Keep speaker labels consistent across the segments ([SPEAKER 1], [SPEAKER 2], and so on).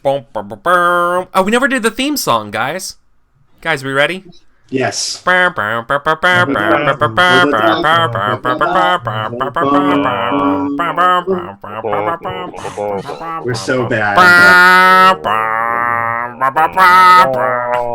[SPEAKER 1] Oh, we never did the theme song, guys. Guys, we ready?
[SPEAKER 2] Yes.
[SPEAKER 3] We're
[SPEAKER 2] We're so bad.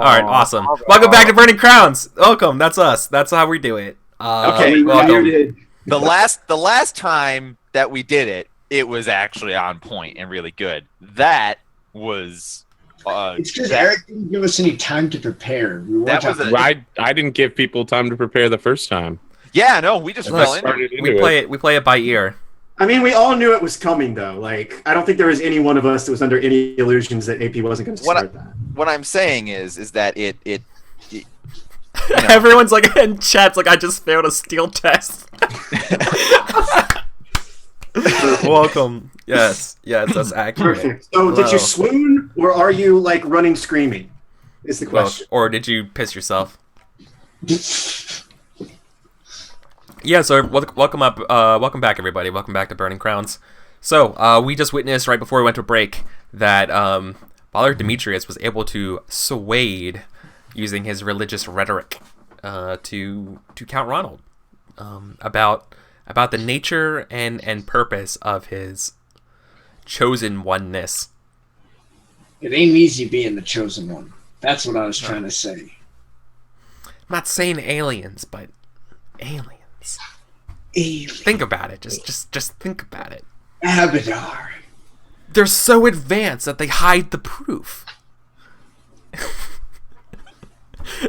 [SPEAKER 1] Alright, awesome. Welcome back to Burning Crowns. Welcome, that's us. That's how we do it.
[SPEAKER 3] Okay,
[SPEAKER 1] welcome.
[SPEAKER 3] the last time that we did it, it was actually on point and really good. That was
[SPEAKER 4] it's because Eric didn't give us any time to prepare.
[SPEAKER 5] I didn't give people time to prepare the first time.
[SPEAKER 3] Yeah, no, we just fell into it.
[SPEAKER 1] We play it by ear.
[SPEAKER 2] I mean, we all knew it was coming, though. Like, I don't think there was any one of us that was under any illusions that AP wasn't going to start that.
[SPEAKER 3] What I'm saying is that it you know.
[SPEAKER 1] Everyone's like in chat's like, I just failed a steel test. Welcome. Yes, that's accurate.
[SPEAKER 2] Perfect. So, did you swoon, or are you like running screaming? Is the question.
[SPEAKER 1] Or did you piss yourself? Yeah. So welcome back, everybody. Welcome back to Burning Crowns. So we just witnessed right before we went to break that Father Demetrius was able to sway using his religious rhetoric to Count Ronald about the nature and purpose of his chosen oneness.
[SPEAKER 4] It ain't easy being the chosen one. That's what I was trying to say.
[SPEAKER 1] I'm not saying aliens, but aliens.
[SPEAKER 4] Aliens.
[SPEAKER 1] Think about it. Just think about it.
[SPEAKER 4] Abadar.
[SPEAKER 1] They're so advanced that they hide the proof.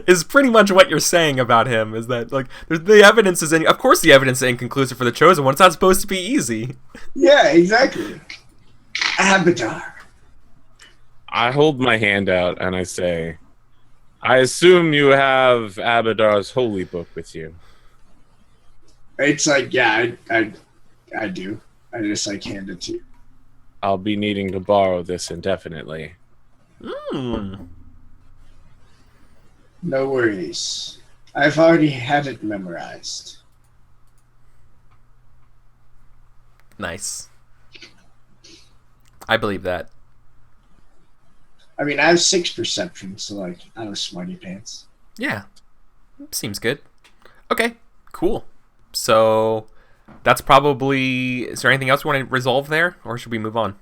[SPEAKER 1] Is pretty much what you're saying about him. Is that like the evidence is of course the evidence is inconclusive for the chosen one. It's not supposed to be easy.
[SPEAKER 4] Yeah, exactly. Abadar.
[SPEAKER 5] I hold my hand out and I say, I assume you have Abadar's holy book with you.
[SPEAKER 4] It's like, yeah, I do. I just like hand it to you.
[SPEAKER 5] I'll be needing to borrow this indefinitely.
[SPEAKER 4] No worries. I've already had it memorized.
[SPEAKER 1] Nice. I believe that.
[SPEAKER 4] I mean, I have 6 perception, so like, I'm a smarty pants.
[SPEAKER 1] Yeah. Seems good. Okay, cool. So that's probably... Is there anything else we want to resolve there? Or should we move on?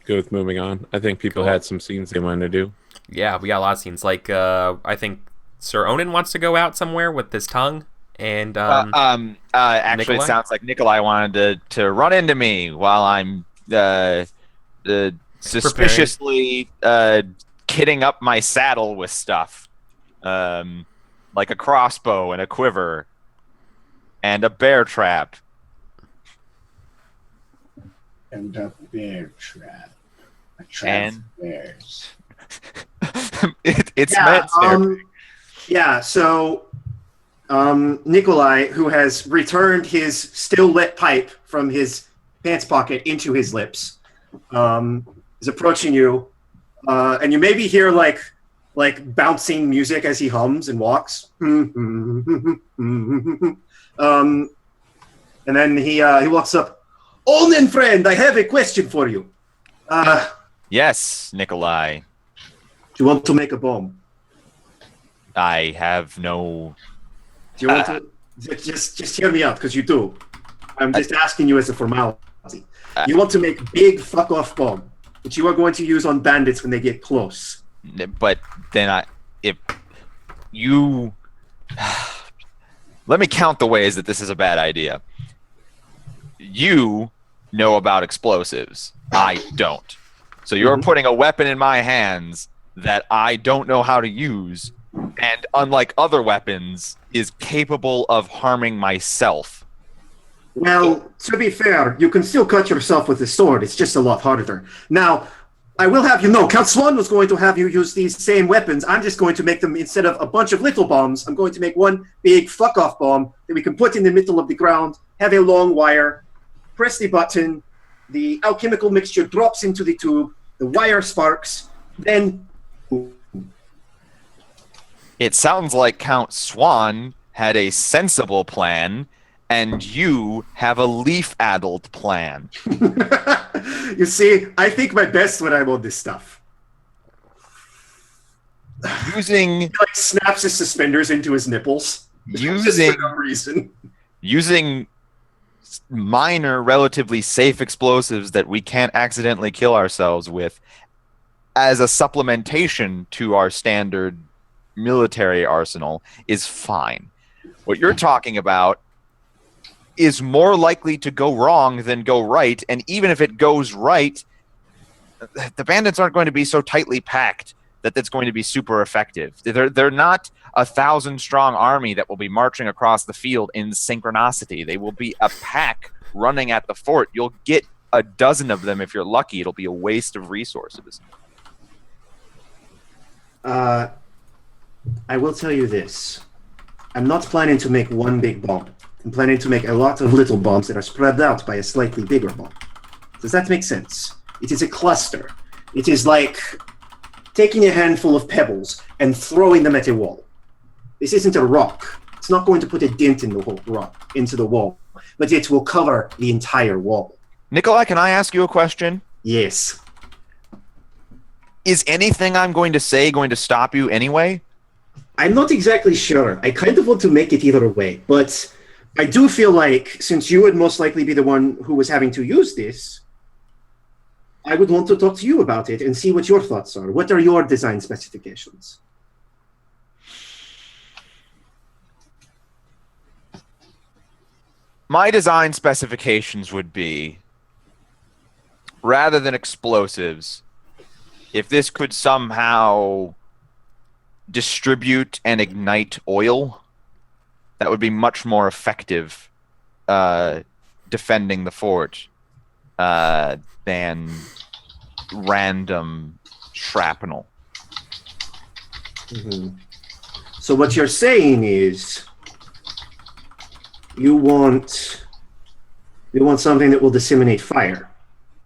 [SPEAKER 5] Go with moving on. I think people had some scenes they wanted to do.
[SPEAKER 1] Yeah, we got a lot of scenes. Like, I think Sir Onan wants to go out somewhere with his tongue. And,
[SPEAKER 3] actually,
[SPEAKER 1] Nikolai?
[SPEAKER 3] it sounds like Nikolai wanted to run into me while I'm suspiciously kitting up my saddle with stuff. Like a crossbow and a quiver. And a bear trap.
[SPEAKER 4] And a bear trap. A trap of bears.
[SPEAKER 3] It's meant there.
[SPEAKER 2] Yeah, so Nikolai, who has returned his still lit pipe from his pants pocket into his lips, is approaching you, and you maybe hear like bouncing music as he hums and walks. And then he walks up. Onan, friend, I have a question for you.
[SPEAKER 3] Yes, Nikolai.
[SPEAKER 2] Do you want to make a bomb?
[SPEAKER 3] I have no...
[SPEAKER 2] Do you want to... Just hear me out, because you do. I'm just asking you as a formality. You want to make a big fuck-off bomb, which you are going to use on bandits when they get close.
[SPEAKER 3] But then if you... Let me count the ways that this is a bad idea. You know about explosives. I don't. So you're putting a weapon in my hands that I don't know how to use, and unlike other weapons, is capable of harming myself.
[SPEAKER 2] Well, to be fair, you can still cut yourself with a sword. It's just a lot harder. Now, I will have you know, Count Swan was going to have you use these same weapons. I'm just going to make them, instead of a bunch of little bombs, I'm going to make one big fuck-off bomb that we can put in the middle of the ground, have a long wire, press the button, the alchemical mixture drops into the tube, the wire sparks, then...
[SPEAKER 3] It sounds like Count Swan had a sensible plan, and you have a leaf-addled plan.
[SPEAKER 2] You see, I think my best when I'm on this stuff.
[SPEAKER 3] Using
[SPEAKER 2] He like snaps his suspenders into his nipples. Just for no reason.
[SPEAKER 3] Using minor, relatively safe explosives that we can't accidentally kill ourselves with as a supplementation to our standard military arsenal is fine. What you're talking about is more likely to go wrong than go right, and even if it goes right, the bandits aren't going to be so tightly packed that that's going to be super effective. They're not 1,000-strong army that will be marching across the field in synchronicity. They will be a pack running at the fort. You'll get a dozen of them if you're lucky. It'll be a waste of resources.
[SPEAKER 2] I will tell you this. I'm not planning to make one big bomb. I'm planning to make a lot of little bombs that are spread out by a slightly bigger bomb. Does that make sense? It is a cluster. It is like taking a handful of pebbles and throwing them at a wall. This isn't a rock. It's not going to put a dent in the whole rock into the wall, but it will cover the entire wall.
[SPEAKER 3] Nikolai, can I ask you a question?
[SPEAKER 2] Yes.
[SPEAKER 3] Is anything I'm going to say going to stop you anyway?
[SPEAKER 2] I'm not exactly sure. I kind of want to make it either way, but I do feel like since you would most likely be the one who was having to use this, I would want to talk to you about it and see what your thoughts are. What are your design specifications?
[SPEAKER 3] My design specifications would be, rather than explosives, if this could somehow distribute and ignite oil, that would be much more effective defending the fort than random shrapnel.
[SPEAKER 2] Mm-hmm. So what you're saying is you want something that will disseminate fire.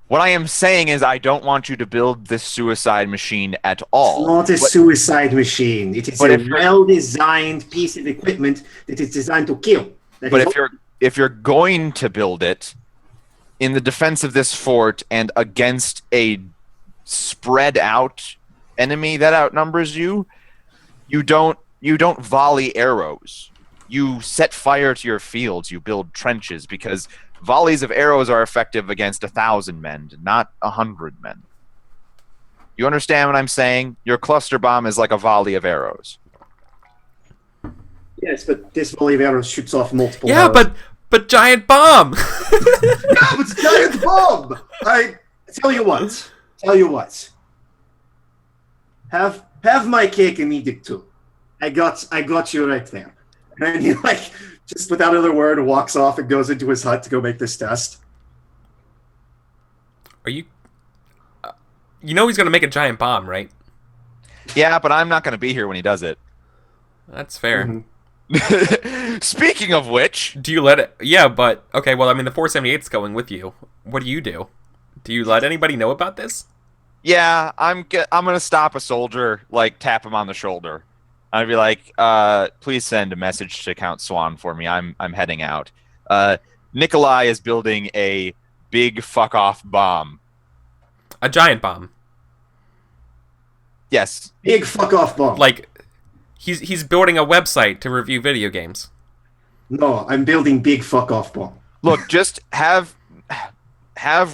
[SPEAKER 3] What I am saying is I don't want you to build this suicide machine at all.
[SPEAKER 2] It's not a suicide machine. It is a well-designed piece of equipment that is designed to kill.
[SPEAKER 3] But if you're going to build it in the defense of this fort and against a spread out enemy that outnumbers you, you don't volley arrows. You set fire to your fields. You build trenches because volleys of arrows are effective against 1,000 men, not 100 men. You understand what I'm saying? Your cluster bomb is like a volley of arrows.
[SPEAKER 2] Yes, but this volley of arrows shoots off multiple.
[SPEAKER 1] Yeah,
[SPEAKER 2] arrows.
[SPEAKER 1] but giant bomb.
[SPEAKER 2] Yeah, but giant bomb. I tell you what. Have my cake and eat it too. I got you right there. And he just without another word walks off and goes into his hut to go make this test.
[SPEAKER 1] Are you? You know he's gonna make a giant bomb, right?
[SPEAKER 3] Yeah, but I'm not going to be here when he does it.
[SPEAKER 1] That's fair.
[SPEAKER 2] Mm-hmm.
[SPEAKER 3] Speaking of which,
[SPEAKER 1] Do you let it? Yeah, but okay. Well, I mean, the 478's going with you. What do you do? Do you let anybody know about this?
[SPEAKER 3] yeah, I'm going to stop a soldier, tap him on the shoulder. I'd be like, please send a message to Count Swan for me. I'm heading out. Nikolai is building a big fuck off bomb.
[SPEAKER 1] A giant bomb.
[SPEAKER 3] Yes.
[SPEAKER 2] Big fuck off bomb.
[SPEAKER 1] He's building a website to review video games.
[SPEAKER 2] No, I'm building big fuck off bomb.
[SPEAKER 3] Look, just have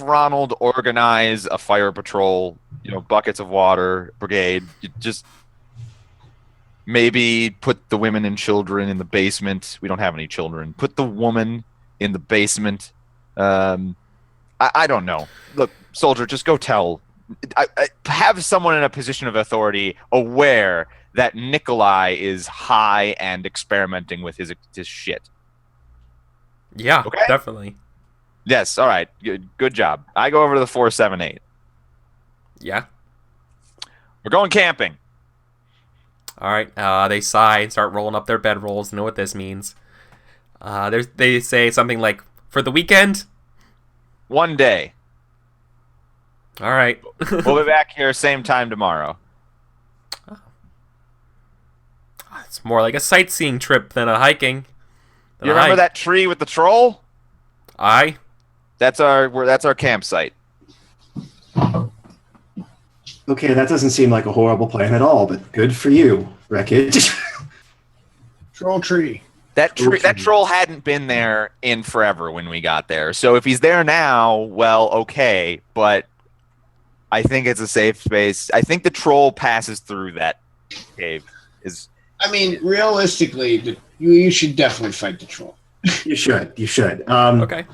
[SPEAKER 3] Ronald organize a fire patrol, buckets of water, brigade. Just maybe put the women and children in the basement. We don't have any children. Put the woman in the basement. I don't know. Look, soldier, just go tell. Have someone in a position of authority aware that Nikolai is high and experimenting with his shit.
[SPEAKER 1] Yeah,
[SPEAKER 3] Okay.
[SPEAKER 1] definitely.
[SPEAKER 3] Yes, all right. Good job. I go over to the 478.
[SPEAKER 1] Yeah.
[SPEAKER 3] We're going camping.
[SPEAKER 1] All right. They sigh and start rolling up their bedrolls. Know what this means. They say something like, "For the weekend."
[SPEAKER 3] One day.
[SPEAKER 1] All right.
[SPEAKER 3] We'll be back here same time tomorrow.
[SPEAKER 1] It's more like a sightseeing trip than a hiking.
[SPEAKER 3] You remember that tree with the troll?
[SPEAKER 1] Aye.
[SPEAKER 3] That's our campsite.
[SPEAKER 2] Okay, that doesn't seem like a horrible plan at all, but good for you, Wreckage.
[SPEAKER 4] Troll tree.
[SPEAKER 3] That troll hadn't been there in forever when we got there. So if he's there now, well, okay. But I think it's a safe space. I think the troll passes through that cave.
[SPEAKER 4] I mean, realistically, you should definitely fight the troll.
[SPEAKER 2] You should.
[SPEAKER 1] Okay.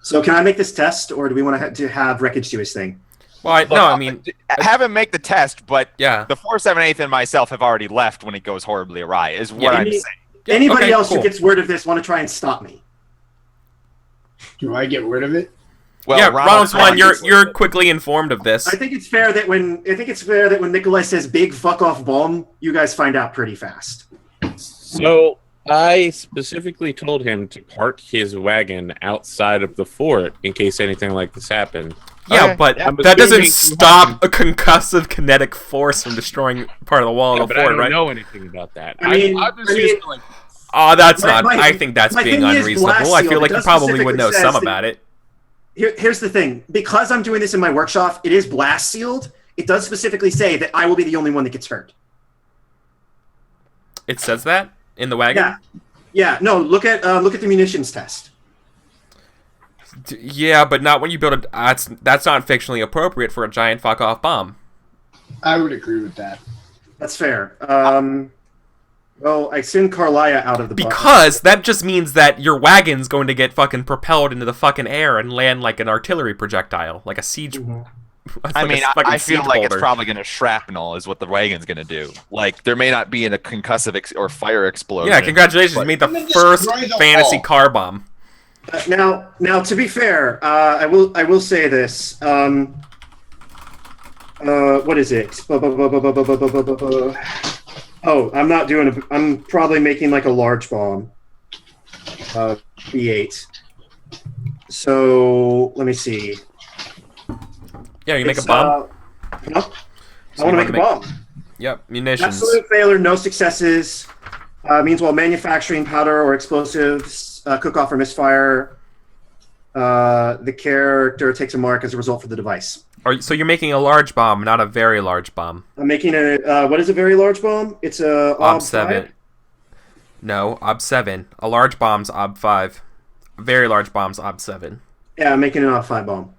[SPEAKER 2] So can I make this test, or do we want to have Wreckage do his thing?
[SPEAKER 1] Well, I mean,
[SPEAKER 3] have him make the test, but
[SPEAKER 1] yeah.
[SPEAKER 3] the 478th and myself have already left when it goes horribly awry, is what I'm saying.
[SPEAKER 2] Anybody
[SPEAKER 1] okay,
[SPEAKER 2] else
[SPEAKER 1] cool.
[SPEAKER 2] who gets word of this want to try and stop me?
[SPEAKER 4] Do I get rid of it?
[SPEAKER 3] Well,
[SPEAKER 1] Yeah, Ronald Swan, you're quickly informed of this.
[SPEAKER 2] I think it's fair that when Nikolai says "big fuck off bomb," you guys find out pretty fast.
[SPEAKER 5] So I specifically told him to park his wagon outside of the fort in case anything like this happened.
[SPEAKER 1] Yeah,
[SPEAKER 3] Okay.
[SPEAKER 1] but
[SPEAKER 5] I'm
[SPEAKER 1] that doesn't
[SPEAKER 5] assuming-
[SPEAKER 1] stop a concussive kinetic force from destroying part of the wall of the
[SPEAKER 5] But I
[SPEAKER 1] fort,
[SPEAKER 5] don't
[SPEAKER 1] right?
[SPEAKER 5] know anything about that.
[SPEAKER 2] I mean-
[SPEAKER 5] I'm just
[SPEAKER 2] I mean-
[SPEAKER 5] used to, like,
[SPEAKER 1] Oh, that's
[SPEAKER 2] My-
[SPEAKER 1] not.
[SPEAKER 2] my-
[SPEAKER 1] I think that's
[SPEAKER 2] my
[SPEAKER 1] being
[SPEAKER 2] thing is
[SPEAKER 1] unreasonable.
[SPEAKER 2] blast
[SPEAKER 1] I feel
[SPEAKER 2] shield.
[SPEAKER 1] like
[SPEAKER 2] It
[SPEAKER 1] you
[SPEAKER 2] does
[SPEAKER 1] probably would know
[SPEAKER 2] specifically
[SPEAKER 1] some
[SPEAKER 2] says
[SPEAKER 1] about it.
[SPEAKER 2] Here's the thing: because I'm doing this in my workshop, it is blast sealed. It does specifically say that I will be the only one that gets hurt.
[SPEAKER 1] It says that in the wagon.
[SPEAKER 2] Yeah. No, look at the munitions test.
[SPEAKER 1] Yeah, but not when you build a. That's not fictionally appropriate for a giant fuck off bomb.
[SPEAKER 4] I would agree with that.
[SPEAKER 2] That's fair. Well, I send Carlia out of the box.
[SPEAKER 1] Because that just means that your wagon's going to get fucking propelled into the fucking air and land like an artillery projectile, like a siege.
[SPEAKER 3] I mean, I feel
[SPEAKER 1] siege
[SPEAKER 3] like it's
[SPEAKER 1] boulder.
[SPEAKER 3] probably going to shrapnel is what the wagon's going to do. Like, there may not be a concussive or fire explosion.
[SPEAKER 1] Yeah, congratulations! You
[SPEAKER 3] but-
[SPEAKER 1] made the
[SPEAKER 4] And then
[SPEAKER 1] first
[SPEAKER 4] destroy the
[SPEAKER 1] fantasy
[SPEAKER 4] wall.
[SPEAKER 1] car bomb.
[SPEAKER 2] Now, to be fair, I will say this. What is it? Oh, I'm not doing I'm probably making like a large bomb. B8. So let me see.
[SPEAKER 1] Yeah, you make a
[SPEAKER 2] It's,
[SPEAKER 1] bomb.
[SPEAKER 2] No,
[SPEAKER 1] So
[SPEAKER 2] I want
[SPEAKER 1] you
[SPEAKER 2] to make a bomb.
[SPEAKER 1] Yep, munitions.
[SPEAKER 2] Absolute failure, no successes. Means while manufacturing powder or explosives, cook off or misfire, the character takes a mark as a result for the device.
[SPEAKER 1] So you're making a large bomb, not a very large bomb.
[SPEAKER 2] I'm making what is a very large bomb? It's a
[SPEAKER 1] Ob
[SPEAKER 2] Ob
[SPEAKER 1] 7.
[SPEAKER 2] 5?
[SPEAKER 1] No, Ob 7. A large bomb's Ob 5. A very large bomb's Ob 7.
[SPEAKER 2] Yeah, I'm making an Ob 5 bomb.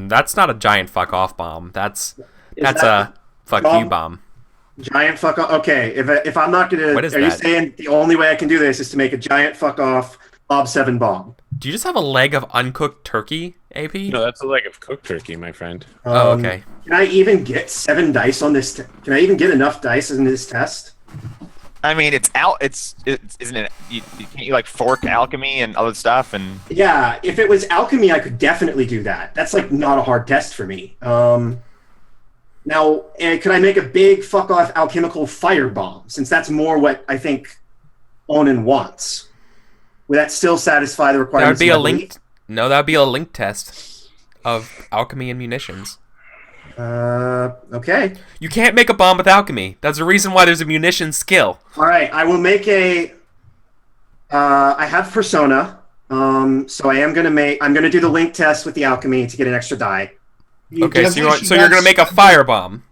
[SPEAKER 1] That's not a giant fuck off bomb. That's
[SPEAKER 2] that
[SPEAKER 1] a fuck
[SPEAKER 2] bomb?
[SPEAKER 1] you bomb.
[SPEAKER 2] Giant fuck off. Okay, if I'm not gonna,
[SPEAKER 1] What is
[SPEAKER 2] are you
[SPEAKER 1] that?
[SPEAKER 2] saying the only way I can do this is to make a giant fuck off Ob 7 bomb?
[SPEAKER 1] Do you just have a leg of uncooked turkey, AP?
[SPEAKER 5] No, that's a leg of cooked turkey, my friend.
[SPEAKER 1] Oh, okay.
[SPEAKER 2] Can I even get 7 dice on this? Can I even get enough dice in this test?
[SPEAKER 3] I mean, isn't it? Can't you like fork alchemy and other stuff? And
[SPEAKER 2] Yeah, if it was alchemy, I could definitely do that. That's like not a hard test for me. Now, could I make a big fuck off alchemical fire bomb? Since that's more what I think Onan wants. Would that still satisfy the
[SPEAKER 1] That would
[SPEAKER 2] requirements?
[SPEAKER 1] be
[SPEAKER 2] of
[SPEAKER 1] a
[SPEAKER 2] my
[SPEAKER 1] link. No, that would be a link test of alchemy and munitions.
[SPEAKER 2] Okay.
[SPEAKER 1] You can't make a bomb with alchemy. That's the reason why there's a munitions skill.
[SPEAKER 2] All right. I will make a. I have persona. So I'm gonna do the link test with the alchemy to get an extra die.
[SPEAKER 4] You
[SPEAKER 1] Okay,
[SPEAKER 4] definitely
[SPEAKER 1] so
[SPEAKER 4] should
[SPEAKER 1] you're
[SPEAKER 4] not
[SPEAKER 1] gonna make a
[SPEAKER 4] spend-
[SPEAKER 1] fire bomb.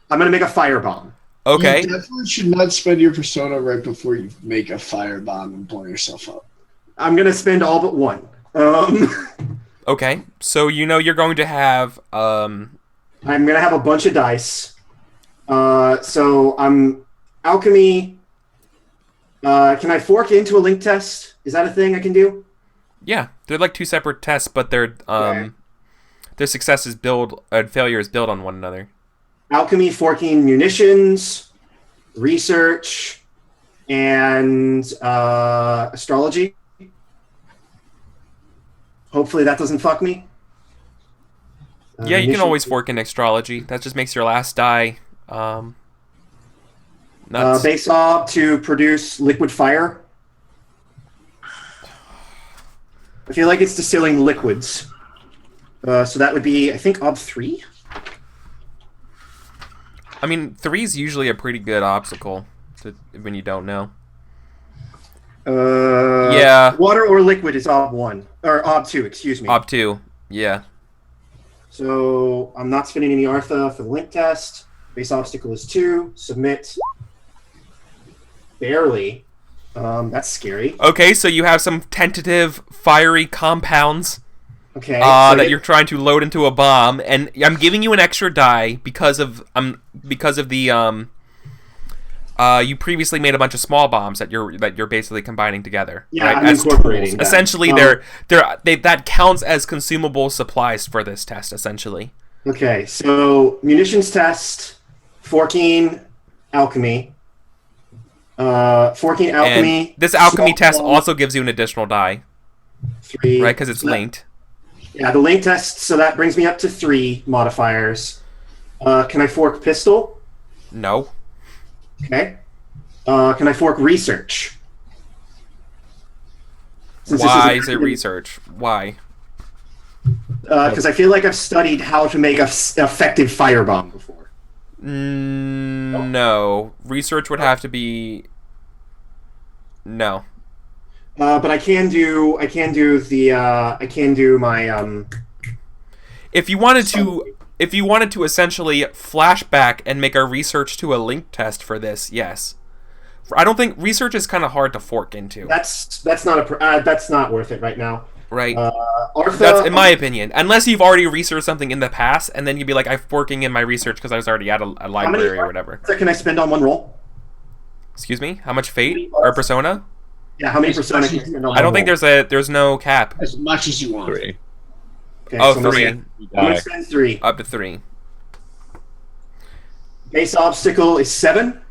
[SPEAKER 2] I'm gonna make a fire bomb.
[SPEAKER 1] Okay.
[SPEAKER 4] You definitely should not spend your persona right before you make a firebomb and blow yourself up.
[SPEAKER 2] I'm gonna spend all but one.
[SPEAKER 1] Okay. So you're going to have
[SPEAKER 2] I'm gonna have a bunch of dice. So I'm alchemy. Can I fork into a link test? Is that a thing I can do?
[SPEAKER 1] yeah, they're like two separate tests, but their successes build and failures build on one another.
[SPEAKER 2] Alchemy, forking munitions, research, and astrology. Hopefully that doesn't fuck me.
[SPEAKER 1] Yeah, you can
[SPEAKER 2] munitions-
[SPEAKER 1] always fork in astrology. That just makes your last die nuts.
[SPEAKER 2] base ob to produce liquid fire. I feel like it's distilling liquids. So that would be, I think, ob 3.
[SPEAKER 1] I mean, 3 is usually a pretty good obstacle when you don't know. Yeah.
[SPEAKER 2] Water or liquid is ob 1 or ob 2. Excuse me.
[SPEAKER 1] Ob 2, yeah.
[SPEAKER 2] So I'm not spending any Artha for the link test. Base obstacle is 2. Submit. Barely. That's scary.
[SPEAKER 1] Okay, so you have some tentative fiery compounds
[SPEAKER 2] Okay.
[SPEAKER 1] that you're trying to load into a bomb, and I'm giving you an extra die because of the you previously made a bunch of small bombs that you're basically combining together.
[SPEAKER 2] Yeah,
[SPEAKER 1] right?
[SPEAKER 2] I'm
[SPEAKER 1] As
[SPEAKER 2] incorporating
[SPEAKER 1] tools.
[SPEAKER 2] that.
[SPEAKER 1] Essentially, that counts as consumable supplies for this test. Essentially.
[SPEAKER 2] Okay, so munitions test, forking alchemy. Forking alchemy.
[SPEAKER 1] And this alchemy
[SPEAKER 2] small
[SPEAKER 1] test
[SPEAKER 2] bomb,
[SPEAKER 1] also gives you an additional die,
[SPEAKER 2] 3.
[SPEAKER 1] right? Because it's
[SPEAKER 2] So that-
[SPEAKER 1] linked.
[SPEAKER 2] Yeah, the link test, so that brings me up to 3 modifiers. Can I fork pistol?
[SPEAKER 1] No.
[SPEAKER 2] Okay. Can I fork research? Since this
[SPEAKER 1] Why
[SPEAKER 2] a-
[SPEAKER 1] is it research? Why?
[SPEAKER 2] Because I feel like I've studied how to make a effective firebomb before.
[SPEAKER 1] No. Research would have to be. No.
[SPEAKER 2] But I can do my
[SPEAKER 1] If you wanted to essentially flashback and make a research to a link test for this, yes. I don't think research is kind of hard to fork into.
[SPEAKER 2] that's not that's not worth it right now.
[SPEAKER 1] Right.
[SPEAKER 2] Artha,
[SPEAKER 1] That's in my opinion. Unless you've already researched something in the past, and then you'd be like, I'm forking in my research because I was already at a library or whatever.
[SPEAKER 2] Can I spend on one roll?
[SPEAKER 1] Excuse me? How much fate or persona?
[SPEAKER 2] Yeah, how many persona can I spend on one
[SPEAKER 1] I don't think
[SPEAKER 2] roll?
[SPEAKER 1] there's no cap.
[SPEAKER 4] As much as you want.
[SPEAKER 5] 3.
[SPEAKER 2] Okay,
[SPEAKER 1] Oh,
[SPEAKER 2] so I'm gonna
[SPEAKER 1] 3.
[SPEAKER 2] spend- I'm gonna spend 3.
[SPEAKER 1] Up to 3.
[SPEAKER 2] Base obstacle is 7.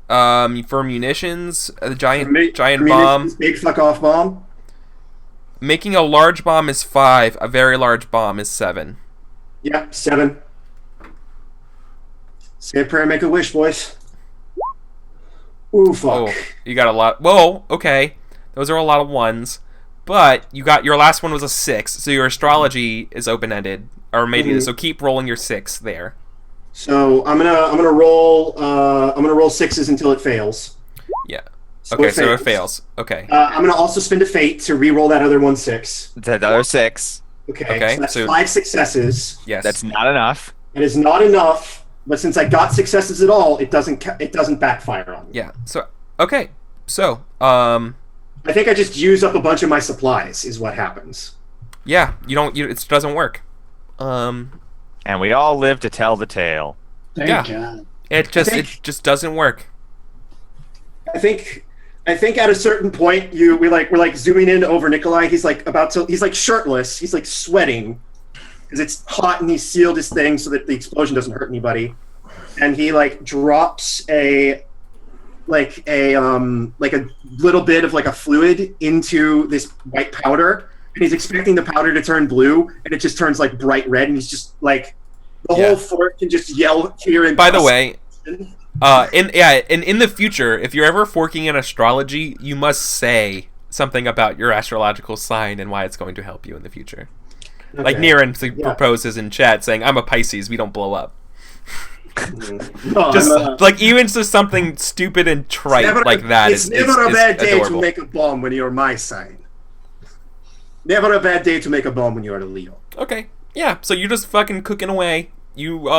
[SPEAKER 1] For munitions, a giant
[SPEAKER 2] Munitions,
[SPEAKER 1] bomb.
[SPEAKER 2] Big fuck off bomb.
[SPEAKER 1] Making a large bomb is 5. A very large bomb is 7.
[SPEAKER 2] Yeah, 7. Say a prayer, make a wish, boys. Ooh, fuck.
[SPEAKER 1] Oh, you got a lot. Whoa, okay. Those are a lot of ones. But you got your last one was a 6, so your astrology is open ended, or maybe so. Keep rolling your 6 there.
[SPEAKER 2] So I'm gonna roll 6s until it fails.
[SPEAKER 1] Yeah.
[SPEAKER 2] So
[SPEAKER 1] Okay,
[SPEAKER 2] it
[SPEAKER 1] so it
[SPEAKER 2] fails.
[SPEAKER 1] fails. Okay.
[SPEAKER 2] I'm gonna also spend a fate to re-roll that other 1 6.
[SPEAKER 3] That other 6.
[SPEAKER 1] Okay,
[SPEAKER 2] so that's
[SPEAKER 1] so-
[SPEAKER 2] 5 successes.
[SPEAKER 1] Yes.
[SPEAKER 3] That's not enough.
[SPEAKER 2] It is not enough, but since I got successes at all, it doesn't backfire on me.
[SPEAKER 1] Yeah. So okay. So
[SPEAKER 2] I think I just use up a bunch of my supplies. Is what happens.
[SPEAKER 1] yeah, it doesn't work.
[SPEAKER 3] And we all live to tell the tale.
[SPEAKER 4] Thank
[SPEAKER 1] Yeah.
[SPEAKER 4] God.
[SPEAKER 1] It just doesn't work.
[SPEAKER 2] I think at a certain point we're zooming in over Nikolai. He's like shirtless. He's like sweating because it's hot and he's sealed his thing so that the explosion doesn't hurt anybody. And he like drops a little bit of like a fluid into this white powder, and he's expecting the powder to turn blue, and it just turns like bright red, and he's just like the whole fort can just yell here. And
[SPEAKER 1] By the way, in the future, if you're ever forking in astrology, you must say something about your astrological sign and why it's going to help you in the future. Like Niren proposes in chat saying, "I'm a Pisces. We don't blow up."
[SPEAKER 2] No,
[SPEAKER 1] Just like even just something stupid and trite like that.
[SPEAKER 2] It's never a bad day
[SPEAKER 1] adorable.
[SPEAKER 2] to make a bomb when you're my sign. Never a bad day to make a bomb when you're a Leo.
[SPEAKER 1] Okay, yeah. So you're just fucking cooking away. You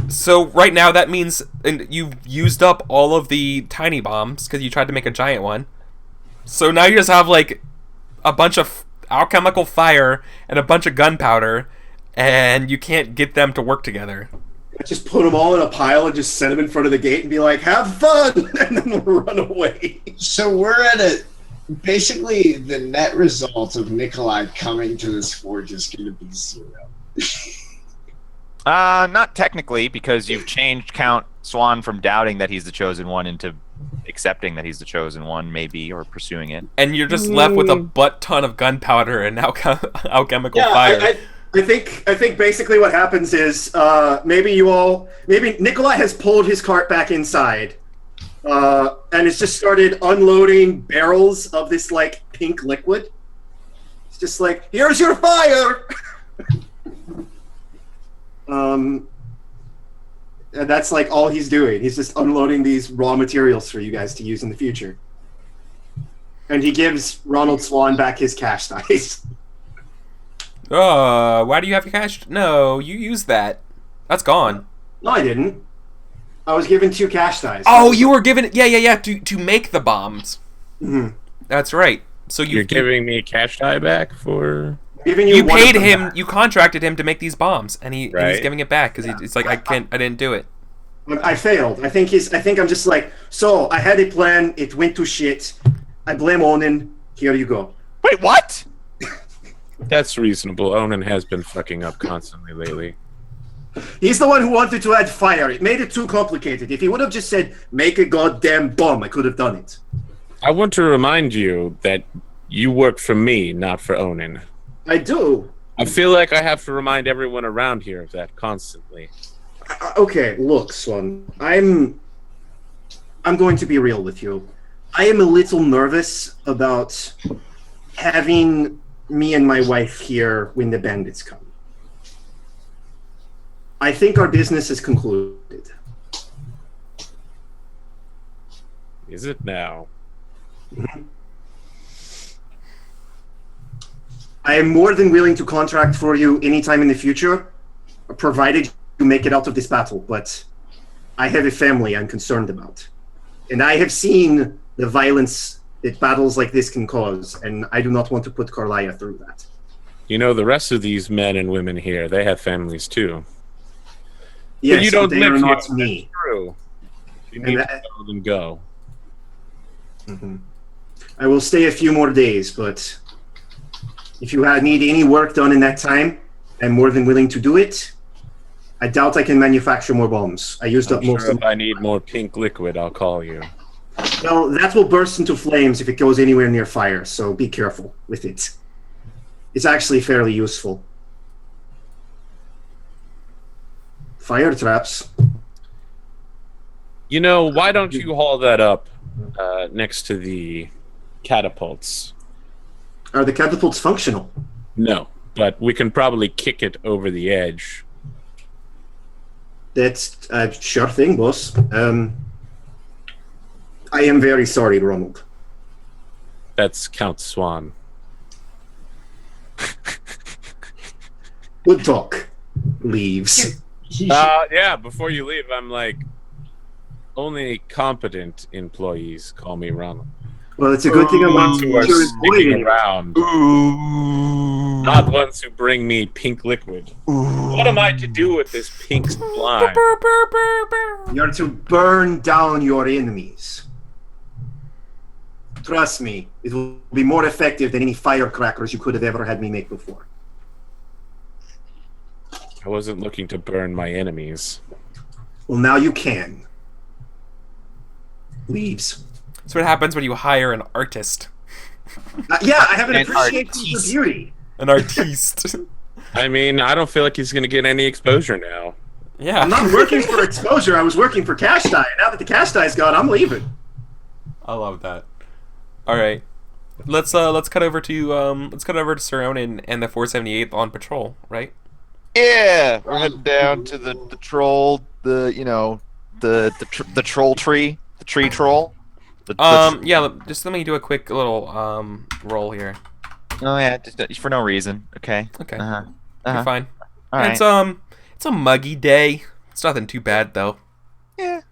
[SPEAKER 1] So right now that means you've used up all of the tiny bombs because you tried to make a giant one. So now you just have like a bunch of alchemical fire and a bunch of gunpowder, and you can't get them to work together.
[SPEAKER 2] I just put them all in a pile and just set them in front of the gate and be like, "Have fun," and then we'll run away.
[SPEAKER 4] So we're at basically the net result of Nikolai coming to this forge is going to be 0.
[SPEAKER 3] Not technically, because you've changed Count Swan from doubting that he's the chosen one into accepting that he's the chosen one, maybe, or pursuing it.
[SPEAKER 1] And you're just left with a butt ton of gunpowder and alchemical fire.
[SPEAKER 2] I think basically what happens is maybe Nikolai has pulled his cart back inside and has just started unloading barrels of this like pink liquid. It's just like, here's your fire. And that's like all he's doing. He's just unloading these raw materials for you guys to use in the future. And he gives Ronald Swan back his cash dice.
[SPEAKER 1] Why do you have your cash? No, you used that. That's gone.
[SPEAKER 2] No, I didn't. I was given 2 cash dice.
[SPEAKER 1] Oh, you were given... Yeah, to make the bombs.
[SPEAKER 2] Mhm.
[SPEAKER 1] That's right. So
[SPEAKER 5] You're giving me cash die back for...
[SPEAKER 2] Giving
[SPEAKER 1] You
[SPEAKER 2] one
[SPEAKER 1] paid
[SPEAKER 2] of them
[SPEAKER 1] him,
[SPEAKER 2] back.
[SPEAKER 1] you contracted him to make these bombs, and he's
[SPEAKER 5] Right.
[SPEAKER 1] giving it back, because it's like, I didn't do it.
[SPEAKER 2] I failed. I think I'm just like, so I had a plan, it went to shit. I blame Onan. Here you go.
[SPEAKER 3] Wait, what?
[SPEAKER 5] That's reasonable. Onan has been fucking up constantly lately.
[SPEAKER 2] He's the one who wanted to add fire. It made it too complicated. If he would have just said, make a goddamn bomb, I could have done it.
[SPEAKER 5] I want to remind you that you work for me, not for Onan.
[SPEAKER 2] I do.
[SPEAKER 5] I feel like I have to remind everyone around here of that constantly.
[SPEAKER 2] Okay, look, Swan. I'm going to be real with you. I am a little nervous about having me and my wife here when the bandits come. I think our business is concluded.
[SPEAKER 5] Is it now?
[SPEAKER 2] I am more than willing to contract for you anytime in the future, provided you make it out of this battle, but I have a family I'm concerned about. And I have seen the violence that battles like this can cause, and I do not want to put Carlia through that.
[SPEAKER 5] You know, the rest of these men and women here, they have families too.
[SPEAKER 2] Yes,
[SPEAKER 5] but you don't
[SPEAKER 2] they
[SPEAKER 5] live
[SPEAKER 2] are
[SPEAKER 5] here.
[SPEAKER 2] not me.
[SPEAKER 5] That's true. You
[SPEAKER 2] And
[SPEAKER 5] need
[SPEAKER 2] that-
[SPEAKER 5] to let them go.
[SPEAKER 2] I will stay a few more days, but if you need any work done in that time, I'm more than willing to do it. I doubt I can manufacture more bombs. I used up
[SPEAKER 5] I'm
[SPEAKER 2] most
[SPEAKER 5] sure
[SPEAKER 2] of
[SPEAKER 5] if I need more pink liquid, I'll call you.
[SPEAKER 2] Well, that will burst into flames if it goes anywhere near fire, so be careful with it. It's actually fairly useful. Fire traps.
[SPEAKER 5] You know, why don't you haul that up next to the catapults?
[SPEAKER 2] Are the catapults functional?
[SPEAKER 5] No, but we can probably kick it over the edge.
[SPEAKER 2] That's a sure thing, boss. I am very sorry, Ronald.
[SPEAKER 5] That's Count Swan.
[SPEAKER 2] Good talk. Leaves.
[SPEAKER 5] Yeah, before you leave, I'm like, only competent employees call me Ronald.
[SPEAKER 2] Well, it's a good thing I'm not
[SPEAKER 5] Ones who are
[SPEAKER 2] your
[SPEAKER 5] sticking
[SPEAKER 2] employee.
[SPEAKER 5] around, not ones who bring me pink liquid. What am I to do with this pink slime?
[SPEAKER 2] You're to burn down your enemies. Trust me, it will be more effective than any firecrackers you could have ever had me make before.
[SPEAKER 5] I wasn't looking to burn my enemies.
[SPEAKER 2] Well, now you can. Leaves.
[SPEAKER 1] That's what happens when you hire an artist.
[SPEAKER 2] Yeah, I have an
[SPEAKER 3] An
[SPEAKER 2] appreciation for
[SPEAKER 3] artiste.
[SPEAKER 2] beauty.
[SPEAKER 1] An artiste.
[SPEAKER 5] I mean, I don't feel like he's going to get any exposure now.
[SPEAKER 1] Yeah.
[SPEAKER 2] I'm not working for exposure. I was working for cash die. Now that the cash die's gone, I'm leaving.
[SPEAKER 1] I love that. All right. Let's cut over to Sir Onan and the 478th on patrol, right?
[SPEAKER 3] Yeah, we're heading down to the troll, the troll tree, the tree troll.
[SPEAKER 1] Yeah, just let me do a quick little roll here.
[SPEAKER 3] Oh yeah, just for no reason. Okay.
[SPEAKER 1] Okay.
[SPEAKER 3] Uh-huh.
[SPEAKER 1] You're fine.
[SPEAKER 3] All right.
[SPEAKER 1] It's a muggy day. It's nothing too bad though.
[SPEAKER 3] Yeah.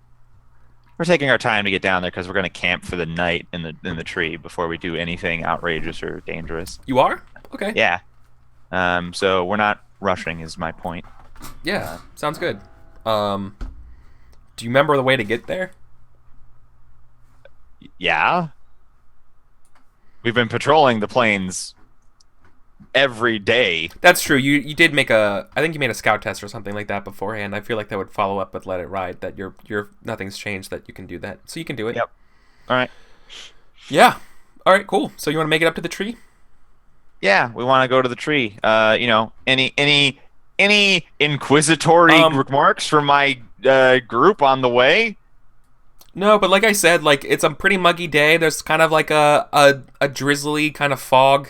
[SPEAKER 3] We're taking our time to get down there because we're gonna camp for the night in the tree before we do anything outrageous or dangerous.
[SPEAKER 1] You are? Okay.
[SPEAKER 3] Yeah. So we're not rushing, is my point.
[SPEAKER 1] Yeah, sounds good. Do you remember the way to get there?
[SPEAKER 3] Yeah. We've been patrolling the plains every day.
[SPEAKER 1] That's true. You did make I think you made a scout test or something like that beforehand. I feel like that would follow up with Let It Ride, that your nothing's changed, that you can do that. So you can do it.
[SPEAKER 3] Yep. All right.
[SPEAKER 1] Yeah. All right, cool. So you want to make it up to the tree?
[SPEAKER 3] Yeah, we want to go to the tree. Any inquisitory remarks from my group on the way?
[SPEAKER 1] No, but like I said, like it's a pretty muggy day. There's kind of like a drizzly kind of fog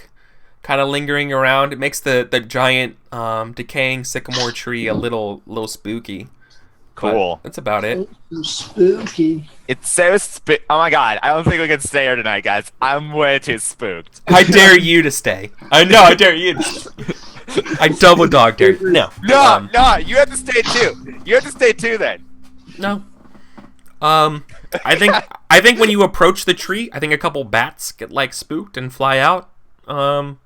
[SPEAKER 1] kind of lingering around. It makes the giant decaying sycamore tree a little spooky.
[SPEAKER 3] Cool.
[SPEAKER 1] But that's about it.
[SPEAKER 4] Spooky.
[SPEAKER 3] It's so oh my god, I don't think we can stay here tonight, guys. I'm way too spooked.
[SPEAKER 1] I dare you to stay. I know, I dare you to stay. I double dog dare you. No.
[SPEAKER 3] No, you have to stay 2. You have to stay 2 then.
[SPEAKER 1] No. I think when you approach the tree, I think a couple bats get like spooked and fly out. But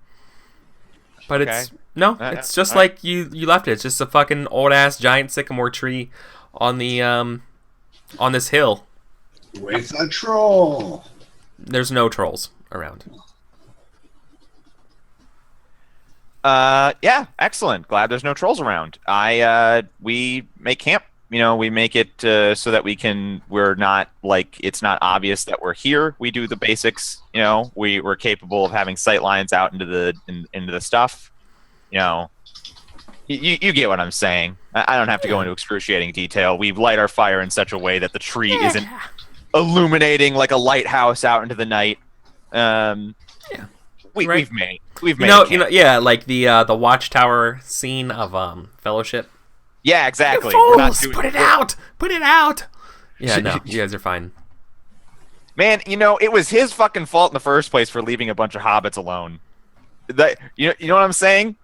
[SPEAKER 3] Okay.
[SPEAKER 1] it's just like you left it. It's just a fucking old ass giant sycamore tree on the on this hill.
[SPEAKER 4] With a troll.
[SPEAKER 1] There's no trolls around.
[SPEAKER 3] Yeah, excellent. Glad there's no trolls around. We make camp. You know, we make it so that we're not like it's not obvious that we're here. We do the basics. You know, we're capable of having sight lines out into the stuff. You know, you get what I'm saying. I don't have to go into excruciating detail. We light our fire in such a way that the tree isn't illuminating like a lighthouse out into the night. We've made
[SPEAKER 1] like the watchtower scene of Fellowship.
[SPEAKER 3] Yeah, exactly.
[SPEAKER 1] We're not doing, put it out. Yeah, no, you guys are fine.
[SPEAKER 3] Man, you know, it was his fucking fault in the first place for leaving a bunch of hobbits alone. You know what I'm saying?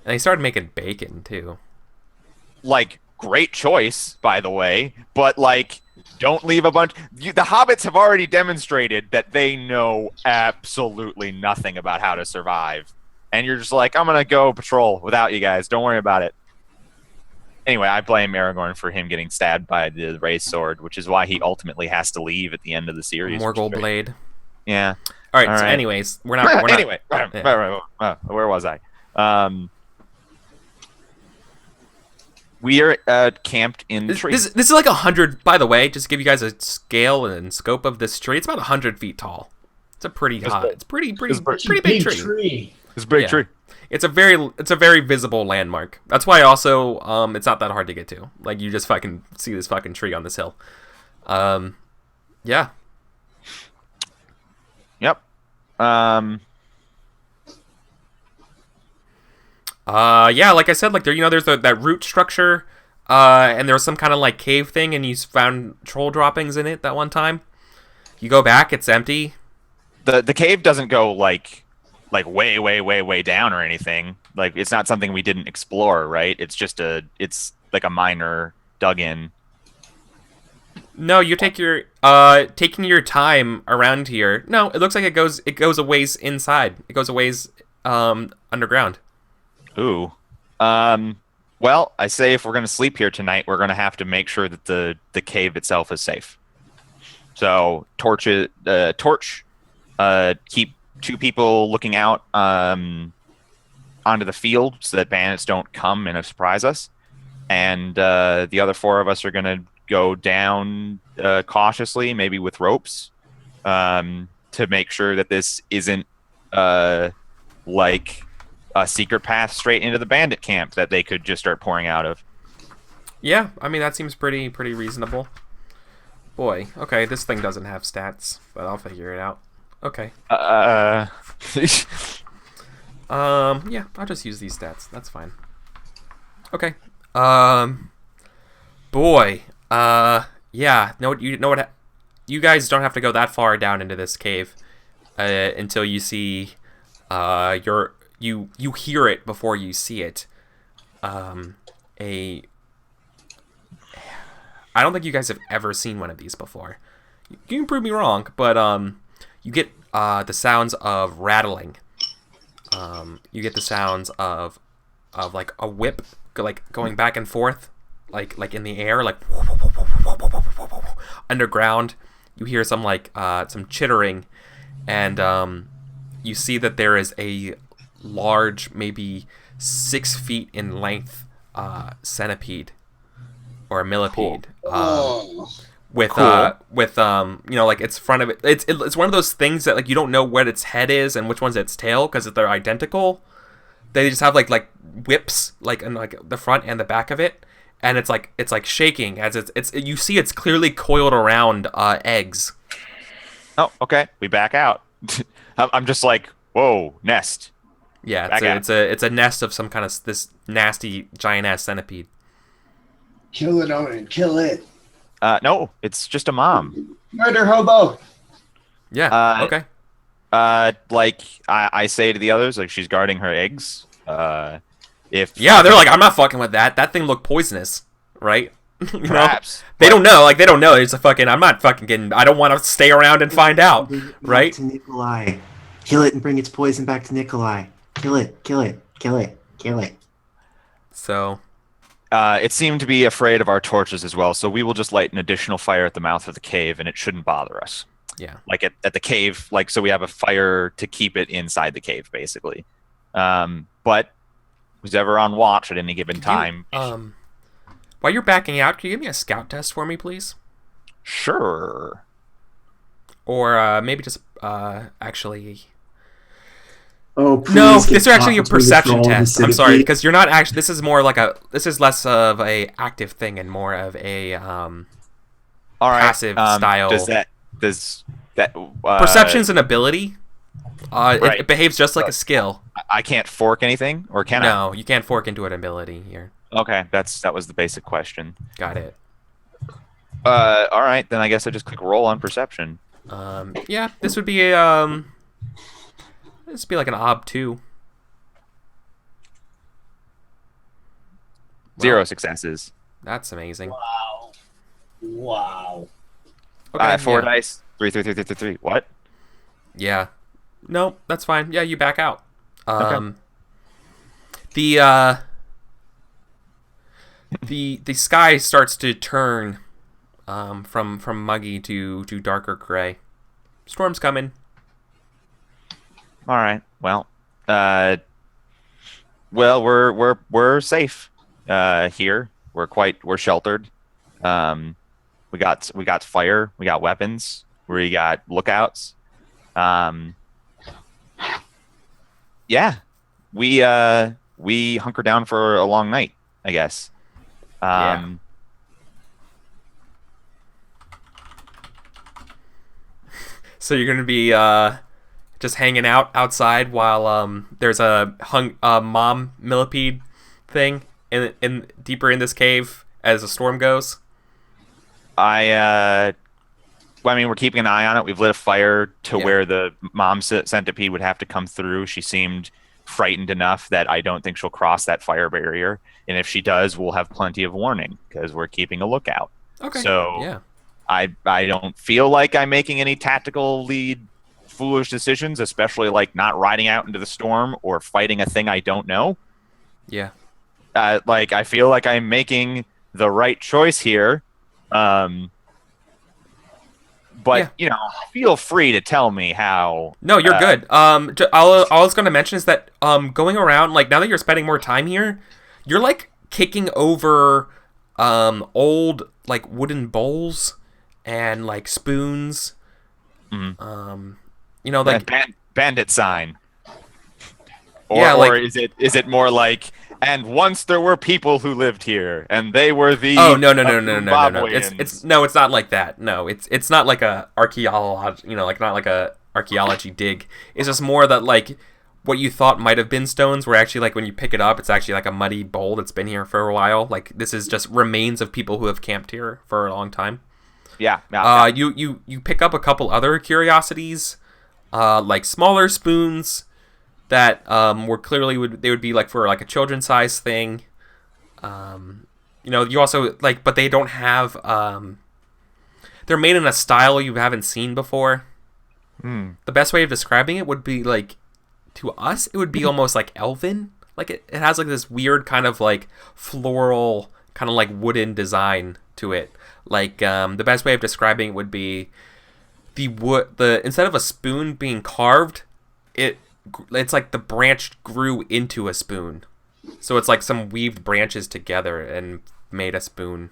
[SPEAKER 1] And they started making bacon too.
[SPEAKER 3] Like, great choice, by the way, but like, don't leave a bunch. The hobbits have already demonstrated that they know absolutely nothing about how to survive, and you're just like, I'm gonna go patrol without you guys. Don't worry about it. Anyway, I blame Aragorn for him getting stabbed by the raised sword, which is why he ultimately has to leave at the end of the series.
[SPEAKER 1] Morgul blade.
[SPEAKER 3] Yeah.
[SPEAKER 1] All right. So, anyways, we're not.
[SPEAKER 3] Anyway, where was I? We are camped in the tree.
[SPEAKER 1] This is like 100. By the way, just to give you guys a scale and scope of this tree, it's about 100 feet tall. It's a pretty hot. It's pretty big tree.
[SPEAKER 3] It's a big tree.
[SPEAKER 1] It's a very visible landmark. That's why also it's not that hard to get to. Like you just fucking see this fucking tree on this hill. Yeah.
[SPEAKER 3] Yep.
[SPEAKER 1] Yeah, like I said, like there's that root structure, and there was some kind of like cave thing, and you found troll droppings in it that one time. You go back, it's empty.
[SPEAKER 3] The cave doesn't go like way down or anything. Like it's not something we didn't explore, right? It's like a minor dug in.
[SPEAKER 1] No, you take your taking your time around here. No, it looks like it goes a ways inside. It goes a ways underground.
[SPEAKER 3] Ooh. Well, I say if we're gonna sleep here tonight, we're gonna have to make sure that the cave itself is safe. So torch, keep 2 people looking out onto the field so that bandits don't come and surprise us, and the other 4 of us are gonna go down cautiously, maybe with ropes, to make sure that this isn't like a secret path straight into the bandit camp that they could just start pouring out of.
[SPEAKER 1] Yeah, I mean that seems pretty reasonable. Boy, okay, this thing doesn't have stats, but I'll figure it out. Okay. Yeah, I'll just use these stats. That's fine. Okay. Boy. Yeah. You guys don't have to go that far down into this cave until you see you hear it before you see it. I don't think you guys have ever seen one of these before. You can prove me wrong, but you get the sounds of rattling. You get the sounds of like a whip like going back and forth, like in the air, like underground. You hear some like some chittering, and you see that there is a large, maybe 6 feet in length centipede or a millipede.
[SPEAKER 4] Oh.
[SPEAKER 1] With like its front of it, it's one of those things that like you don't know what its head is and which one's its tail because they're identical. They just have like whips like in like the front and the back of it, and it's like shaking as it's you see it's clearly coiled around eggs.
[SPEAKER 3] Oh, okay. We back out. I'm just like, whoa, nest.
[SPEAKER 1] Yeah, it's a nest of some kind of this nasty giant ass centipede.
[SPEAKER 4] Kill it, Owen. Kill it.
[SPEAKER 3] No, it's just a mom.
[SPEAKER 4] Murder hobo.
[SPEAKER 1] Yeah. Okay.
[SPEAKER 3] Like I say to the others, like she's guarding her eggs.
[SPEAKER 1] Yeah, they're like, I'm not fucking with that. That thing looked poisonous, right? You
[SPEAKER 3] Perhaps.
[SPEAKER 1] know? They don't know. Like, they don't know. It's a fucking, I'm not fucking getting, I don't want to stay around and find out, right?
[SPEAKER 2] To Nikolai. Kill it and bring its poison back to Nikolai. Kill it, kill it, kill it, kill it.
[SPEAKER 1] So,
[SPEAKER 3] It seemed to be afraid of our torches as well, so we will just light an additional fire at the mouth of the cave, and it shouldn't bother us.
[SPEAKER 1] yeah.
[SPEAKER 3] Like at the cave, like so we have a fire to keep it inside the cave, basically. But who's ever on watch at any given time?
[SPEAKER 1] While you're backing out, can you give me a scout test for me, please?
[SPEAKER 3] Sure.
[SPEAKER 1] Or maybe just actually.
[SPEAKER 2] Oh, please
[SPEAKER 1] No,
[SPEAKER 2] get
[SPEAKER 1] this is actually a
[SPEAKER 2] caught between the
[SPEAKER 1] perception
[SPEAKER 2] troll and the
[SPEAKER 1] test. I'm sorry,
[SPEAKER 2] centipede.
[SPEAKER 1] because you're not actually. This is more like a. This is less of a active thing and more of a
[SPEAKER 3] All right.
[SPEAKER 1] passive style.
[SPEAKER 3] Does that
[SPEAKER 1] Perception's an ability.
[SPEAKER 3] Right.
[SPEAKER 1] It behaves just like a skill.
[SPEAKER 3] I can't fork anything, or can I?
[SPEAKER 1] No, you can't fork into an ability here.
[SPEAKER 3] Okay, that was the basic question.
[SPEAKER 1] Got it.
[SPEAKER 3] All right, then I guess I just click roll on perception.
[SPEAKER 1] Yeah, this would be a this would be like an ob 2.
[SPEAKER 3] 0 successes.
[SPEAKER 1] That's amazing.
[SPEAKER 4] Wow. Wow.
[SPEAKER 1] Okay,
[SPEAKER 3] 4
[SPEAKER 1] yeah.
[SPEAKER 3] dice. 3, 3, 3, 3, 3, 3. What?
[SPEAKER 1] Yeah. No, that's fine. Yeah, you back out.
[SPEAKER 3] Okay.
[SPEAKER 1] The sky starts to turn from muggy to darker gray. Storm's coming.
[SPEAKER 3] All right. Well, we're safe here. We're sheltered. We got fire. We got weapons. We got lookouts. Yeah, we hunker down for a long night, I guess.
[SPEAKER 1] Yeah. So you're gonna be just hanging out outside while there's a mom millipede thing in deeper in this cave as the storm goes.
[SPEAKER 3] Well, I mean, we're keeping an eye on it. We've lit a fire to where the mom centipede would have to come through. She seemed frightened enough that I don't think she'll cross that fire barrier. And if she does, we'll have plenty of warning because we're keeping a lookout.
[SPEAKER 1] Okay.
[SPEAKER 3] So
[SPEAKER 1] yeah.
[SPEAKER 3] I don't feel like I'm making any tactical lead foolish decisions, especially like not riding out into the storm or fighting a thing I don't know.
[SPEAKER 1] Yeah.
[SPEAKER 3] Like I feel like I'm making the right choice here. But you know, feel free to tell me how.
[SPEAKER 1] No, you're good. All I was going to mention is that going around, like, now that you're spending more time here, you're like kicking over old like wooden bowls and like spoons.
[SPEAKER 3] Mm-hmm.
[SPEAKER 1] You know, like
[SPEAKER 3] bandit sign. Or,
[SPEAKER 1] yeah, like,
[SPEAKER 3] or is it more like, and once there were people who lived here, and they were the
[SPEAKER 1] no.
[SPEAKER 3] Zimbabweans.
[SPEAKER 1] It's not like that. No, it's not like a archaeology, like not like a archaeology dig. It's just more that like what you thought might have been stones were actually like when you pick it up, it's actually like a muddy bowl that's been here for a while. Like this is just remains of people who have camped here for a long time.
[SPEAKER 3] Yeah.
[SPEAKER 1] You pick up a couple other curiosities, like smaller spoons that were clearly would be like for like a children's size thing. You also like, but they don't have. They're made in a style you haven't seen before. The best way of describing it would be like, to us, it would be almost like elven. Like it has like this weird kind of like floral, kind of like wooden design to it. Like the best way of describing it would be instead of a spoon being carved, it's like the branch grew into a spoon. So it's like some weaved branches together and made a spoon.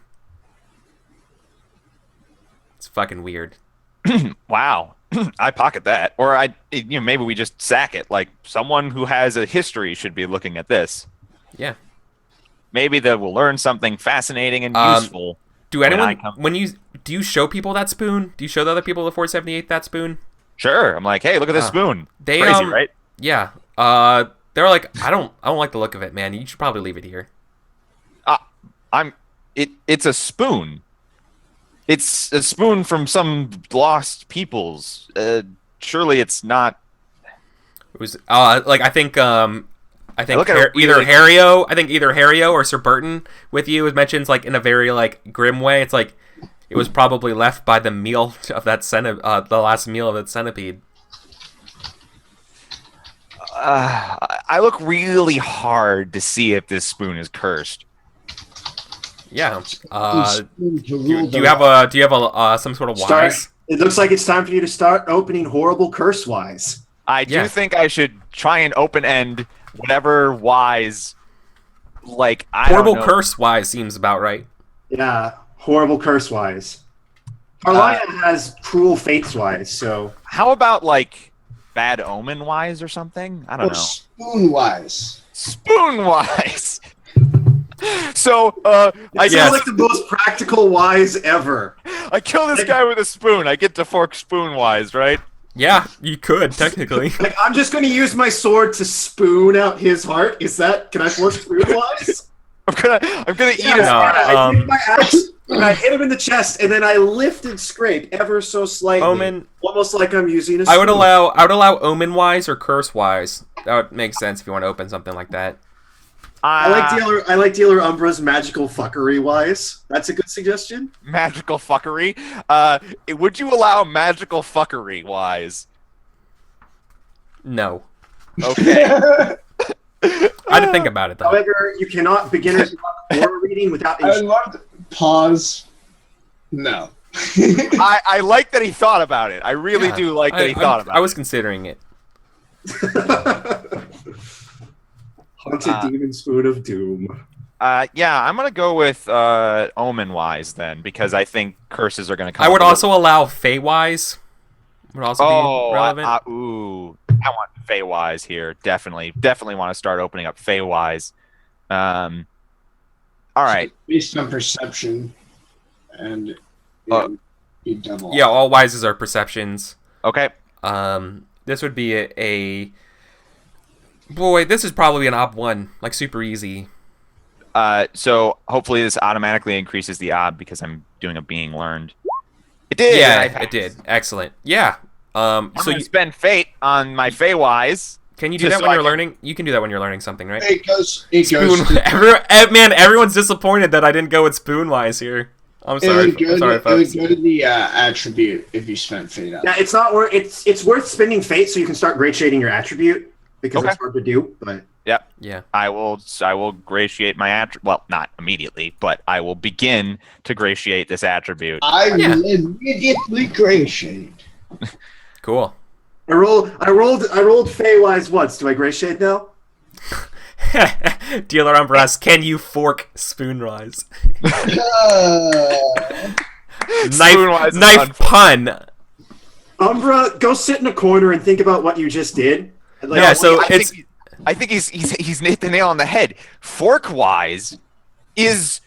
[SPEAKER 1] It's fucking weird.
[SPEAKER 3] Wow. I pocket that. Or maybe we just sack it. Like someone who has a history should be looking at this.
[SPEAKER 1] Yeah.
[SPEAKER 3] Maybe they will learn something fascinating and useful.
[SPEAKER 1] Do you show people that spoon? Do you show the other people the 478 that spoon?
[SPEAKER 3] Sure. I'm like, hey, look at this spoon.
[SPEAKER 1] They
[SPEAKER 3] crazy, right?
[SPEAKER 1] Yeah. They're like, I don't like the look of it, man. You should probably leave it here.
[SPEAKER 3] It's a spoon. It's a spoon from some lost peoples. Surely it's not.
[SPEAKER 1] It was like I think I think
[SPEAKER 3] look at it
[SPEAKER 1] either
[SPEAKER 3] really-
[SPEAKER 1] Harrio or Sir Burton with you. It mentions like in a very like grim way. It's like it was probably left by the meal of that the last meal of that centipede.
[SPEAKER 3] I look really hard to see if this spoon is cursed.
[SPEAKER 1] Yeah.
[SPEAKER 4] To
[SPEAKER 1] Do
[SPEAKER 4] rule
[SPEAKER 1] you have a some sort of
[SPEAKER 2] Start.
[SPEAKER 1] wise?
[SPEAKER 2] It looks like it's time for you to start opening horrible curse wise.
[SPEAKER 3] I do
[SPEAKER 1] Yeah.
[SPEAKER 3] think I should try and open end whatever wise. Like I
[SPEAKER 1] Horrible
[SPEAKER 3] don't know.
[SPEAKER 1] curse wise seems about right.
[SPEAKER 2] Yeah, horrible curse wise. Carlina has cruel fates wise, so
[SPEAKER 3] How about like bad omen wise or something? I don't
[SPEAKER 4] Or
[SPEAKER 3] know.
[SPEAKER 4] spoon wise.
[SPEAKER 3] Spoon wise. So
[SPEAKER 2] it
[SPEAKER 3] I
[SPEAKER 2] sounds
[SPEAKER 1] Yes.
[SPEAKER 2] like the most practical wise ever.
[SPEAKER 3] I kill this guy with a spoon. I get to fork spoon wise, right?
[SPEAKER 1] Yeah, you could technically.
[SPEAKER 2] Like I'm just going to use my sword to spoon out his heart. Is that? Can I force spoon wise?
[SPEAKER 3] I'm gonna eat
[SPEAKER 2] Yeah,
[SPEAKER 3] his
[SPEAKER 1] No,
[SPEAKER 2] I take my axe and I hit him in the chest, and then I lift and scrape ever so slightly,
[SPEAKER 1] Omen.
[SPEAKER 2] almost like I'm using a.
[SPEAKER 1] I would
[SPEAKER 2] spoon.
[SPEAKER 1] allow omen wise or curse wise. That would make sense if you want to open something like that.
[SPEAKER 2] I like dealer Umbra's magical fuckery wise. That's a good suggestion.
[SPEAKER 3] magical fuckery. Would you allow magical fuckery wise?
[SPEAKER 1] No,
[SPEAKER 3] Okay.
[SPEAKER 1] I had to think about it though.
[SPEAKER 2] However, you cannot beginner's luck horror reading without.
[SPEAKER 4] I would love to pause. No.
[SPEAKER 3] I like that he thought about it. I really
[SPEAKER 1] Yeah,
[SPEAKER 3] do like that he thought about
[SPEAKER 1] I was considering it.
[SPEAKER 2] Haunted demon spoon of doom.
[SPEAKER 3] it. Yeah, I'm gonna go with omen wise then because I think curses are gonna come.
[SPEAKER 1] I would
[SPEAKER 3] up a
[SPEAKER 1] also allow fey wise. Would also
[SPEAKER 3] little-
[SPEAKER 1] be relevant.
[SPEAKER 3] I want Fey wise here. Definitely want to start opening up Fey wise. All right.
[SPEAKER 4] Based on perception, and you double.
[SPEAKER 1] Yeah, all wises are perceptions.
[SPEAKER 3] Okay.
[SPEAKER 1] This would be a boy. This is probably an ob 1, like super easy.
[SPEAKER 3] So hopefully this automatically increases the odd because I'm doing a being learned. It did. I
[SPEAKER 1] Yeah,
[SPEAKER 3] passed.
[SPEAKER 1] it did. Excellent. Yeah.
[SPEAKER 3] I'm
[SPEAKER 1] So
[SPEAKER 3] gonna
[SPEAKER 1] you,
[SPEAKER 3] spend fate on my Fey wise.
[SPEAKER 1] can you do
[SPEAKER 3] just
[SPEAKER 1] that
[SPEAKER 3] so
[SPEAKER 1] when
[SPEAKER 3] I
[SPEAKER 1] you're
[SPEAKER 3] can-
[SPEAKER 1] learning? You can do that when you're learning something, right?
[SPEAKER 4] It goes. It
[SPEAKER 1] Spoon.
[SPEAKER 4] goes.
[SPEAKER 1] Man, everyone's disappointed that I didn't go with spoon wise here. I'm
[SPEAKER 4] It
[SPEAKER 1] sorry.
[SPEAKER 4] would go
[SPEAKER 1] I'm sorry,
[SPEAKER 4] to, it would
[SPEAKER 1] folks.
[SPEAKER 4] go to the attribute if you spent fate out.
[SPEAKER 2] Yeah, it's not worth. It's worth spending fate so you can start grade shading your attribute because
[SPEAKER 3] Okay.
[SPEAKER 2] it's hard to do. But
[SPEAKER 1] Yeah.
[SPEAKER 3] I will gratiate my attribute. Well, not immediately, but I will begin to gratiate this attribute.
[SPEAKER 4] I
[SPEAKER 1] Yeah.
[SPEAKER 4] will immediately gratiate.
[SPEAKER 1] Cool.
[SPEAKER 2] I rolled fey wise once. Do I grade shade now?
[SPEAKER 1] Dealer on breast, can you fork spoon rise?
[SPEAKER 3] Spoon-wise is
[SPEAKER 1] Knife pun.
[SPEAKER 2] Umbra, go sit in a corner and think about what you just did. Like,
[SPEAKER 1] Yeah, so
[SPEAKER 3] I think he's hit the nail on the head. Fork wise is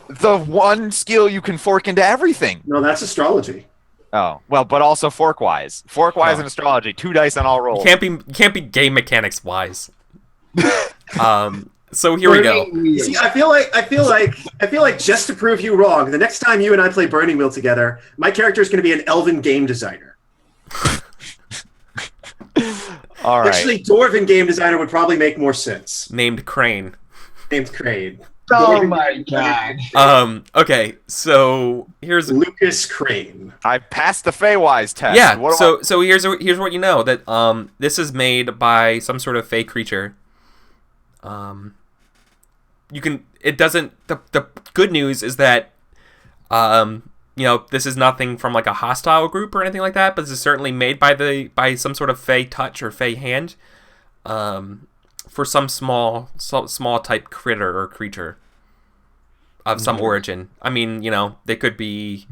[SPEAKER 3] the one skill you can fork into everything.
[SPEAKER 2] no, that's astrology.
[SPEAKER 3] Oh well, but also fork wise. Fork wise
[SPEAKER 1] Oh.
[SPEAKER 3] and astrology, 2 dice on all rolls.
[SPEAKER 1] Can't be game mechanics wise. So here we go.
[SPEAKER 4] Burning wheel.
[SPEAKER 2] See, I feel like just to prove you wrong, the next time you and I play Burning Wheel together, my character is going to be an elven game designer.
[SPEAKER 3] All right.
[SPEAKER 2] Actually, dwarven game designer would probably make more sense.
[SPEAKER 1] Named Crane.
[SPEAKER 2] Named Crane.
[SPEAKER 4] Oh my god.
[SPEAKER 1] Okay, so here's
[SPEAKER 2] Lucas Crane.
[SPEAKER 3] I passed the Feywise test.
[SPEAKER 1] yeah.
[SPEAKER 3] What do
[SPEAKER 1] So here's what you know, that this is made by some sort of fey creature. You can. It doesn't. The good news is that this is nothing from like a hostile group or anything like that, but this is certainly made by some sort of fey touch or fey hand. For some small type critter or creature of some origin. I mean, they could be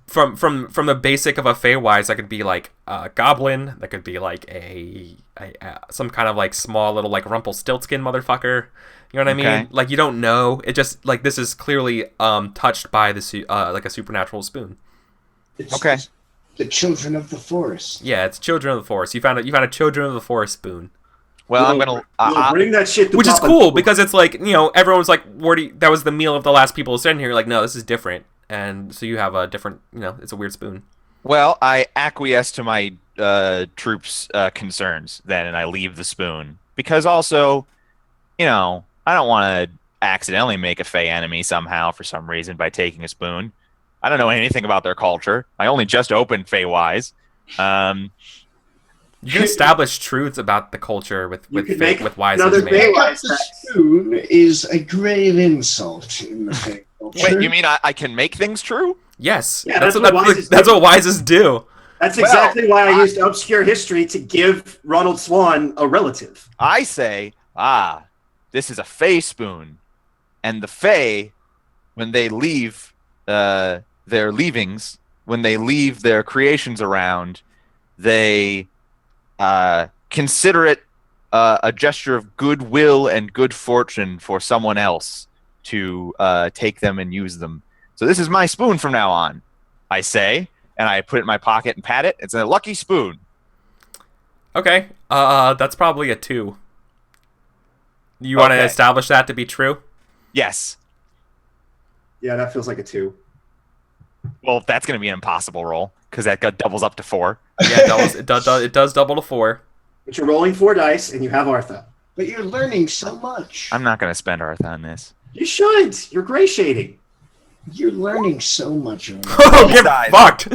[SPEAKER 1] from the basic of a Feywise. That could be like a goblin. That could be like a some kind of like small little like Rumpelstiltskin motherfucker. You know what I mean?
[SPEAKER 3] Okay.
[SPEAKER 1] Like you don't know. It just like this is clearly touched by the like a supernatural spoon.
[SPEAKER 4] It's
[SPEAKER 3] Okay.
[SPEAKER 4] The children of the forest.
[SPEAKER 1] Yeah, it's Children of the Forest. You found a Children of the Forest spoon.
[SPEAKER 3] Well, I'm gonna.
[SPEAKER 2] Bring that shit to
[SPEAKER 1] Which is
[SPEAKER 2] Papa.
[SPEAKER 1] cool because it's like, everyone's like, that was the meal of the last people sitting here. Like, no, this is different. And so you have a different, it's a weird spoon.
[SPEAKER 3] Well, I acquiesce to my troops' concerns then, and I leave the spoon. because also, you know, I don't want to accidentally make a Fey enemy somehow for some reason by taking a spoon. I don't know anything about their culture. I only just opened Feywise.
[SPEAKER 1] You can establish truths about the culture with Wise.
[SPEAKER 2] Another
[SPEAKER 4] The spoon is a grave insult in the Fey culture.
[SPEAKER 3] Wait, you mean I can make things true?
[SPEAKER 1] Yes.
[SPEAKER 2] Yeah,
[SPEAKER 1] that's what Wises do.
[SPEAKER 2] That's exactly why I used obscure history to give Ronald Swan a relative.
[SPEAKER 3] I say, this is a Fey spoon. And the Fey, when they leave their leavings, when they leave their creations around, they consider it a gesture of goodwill and good fortune for someone else to take them and use them. So this is my spoon from now on, I say, and I put it in my pocket and pat it. It's a lucky spoon.
[SPEAKER 1] Okay, that's probably a 2. You want to establish that to be true?
[SPEAKER 3] Yes.
[SPEAKER 2] Yeah, that feels like a 2.
[SPEAKER 3] Well, that's going to be an impossible roll, because that doubles up to 4.
[SPEAKER 1] Yeah, it does double to 4.
[SPEAKER 2] But you're rolling 4 dice, and you have Artha.
[SPEAKER 4] But you're learning so much.
[SPEAKER 3] I'm not going to spend Artha on this.
[SPEAKER 2] You should. You're gray shading.
[SPEAKER 4] You're learning so much.
[SPEAKER 1] Oh, get fucked!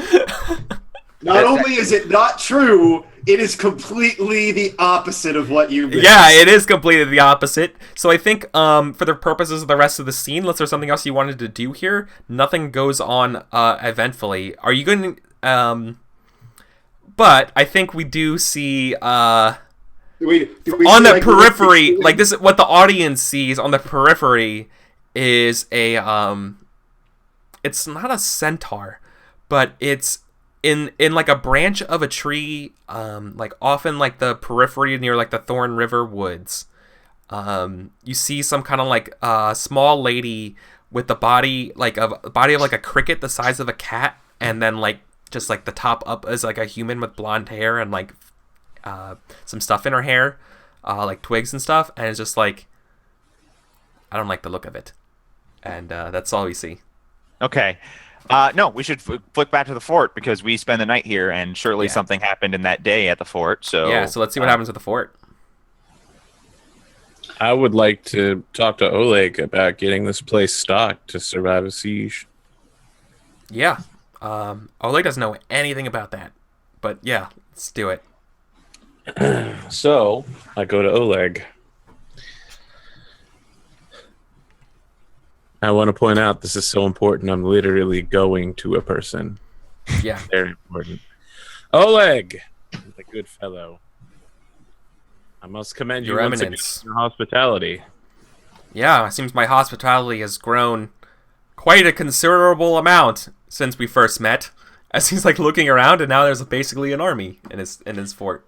[SPEAKER 2] Not only is it not true, it is completely the opposite of what you missed.
[SPEAKER 1] Yeah, it is completely the opposite. So I think for the purposes of the rest of the scene, unless there's something else you wanted to do here, nothing goes on eventfully. Are you going to... but I think we do see... on the periphery, like this, what the audience sees on the periphery is a... it's not a centaur, but it's in like a branch of a tree, like often like the periphery near like the Thorn River woods. You see some kind of like small lady with the body of like a cricket the size of a cat, and then like just like the top up is like a human with blonde hair and like some stuff in her hair, like twigs and stuff, and it's just like, I don't like the look of it, and that's all we see.
[SPEAKER 3] Okay. No, we should flick back to the fort, because we spend the night here, and surely something happened in that day at the fort. So
[SPEAKER 1] yeah, so let's see what happens at the fort.
[SPEAKER 5] I would like to talk to Oleg about getting this place stocked to survive a siege.
[SPEAKER 1] Yeah. Oleg doesn't know anything about that, but yeah, let's do it.
[SPEAKER 5] So I go to Oleg. I want to point out this is so important. I'm literally going to a person.
[SPEAKER 1] Yeah.
[SPEAKER 5] Very important. Oleg, the good fellow. I must commend
[SPEAKER 1] Your
[SPEAKER 5] you
[SPEAKER 1] Eminence.
[SPEAKER 5] once again for your hospitality.
[SPEAKER 1] Yeah, it seems my hospitality has grown quite a considerable amount since we first met. As he's like looking around, and now there's basically an army in his fort.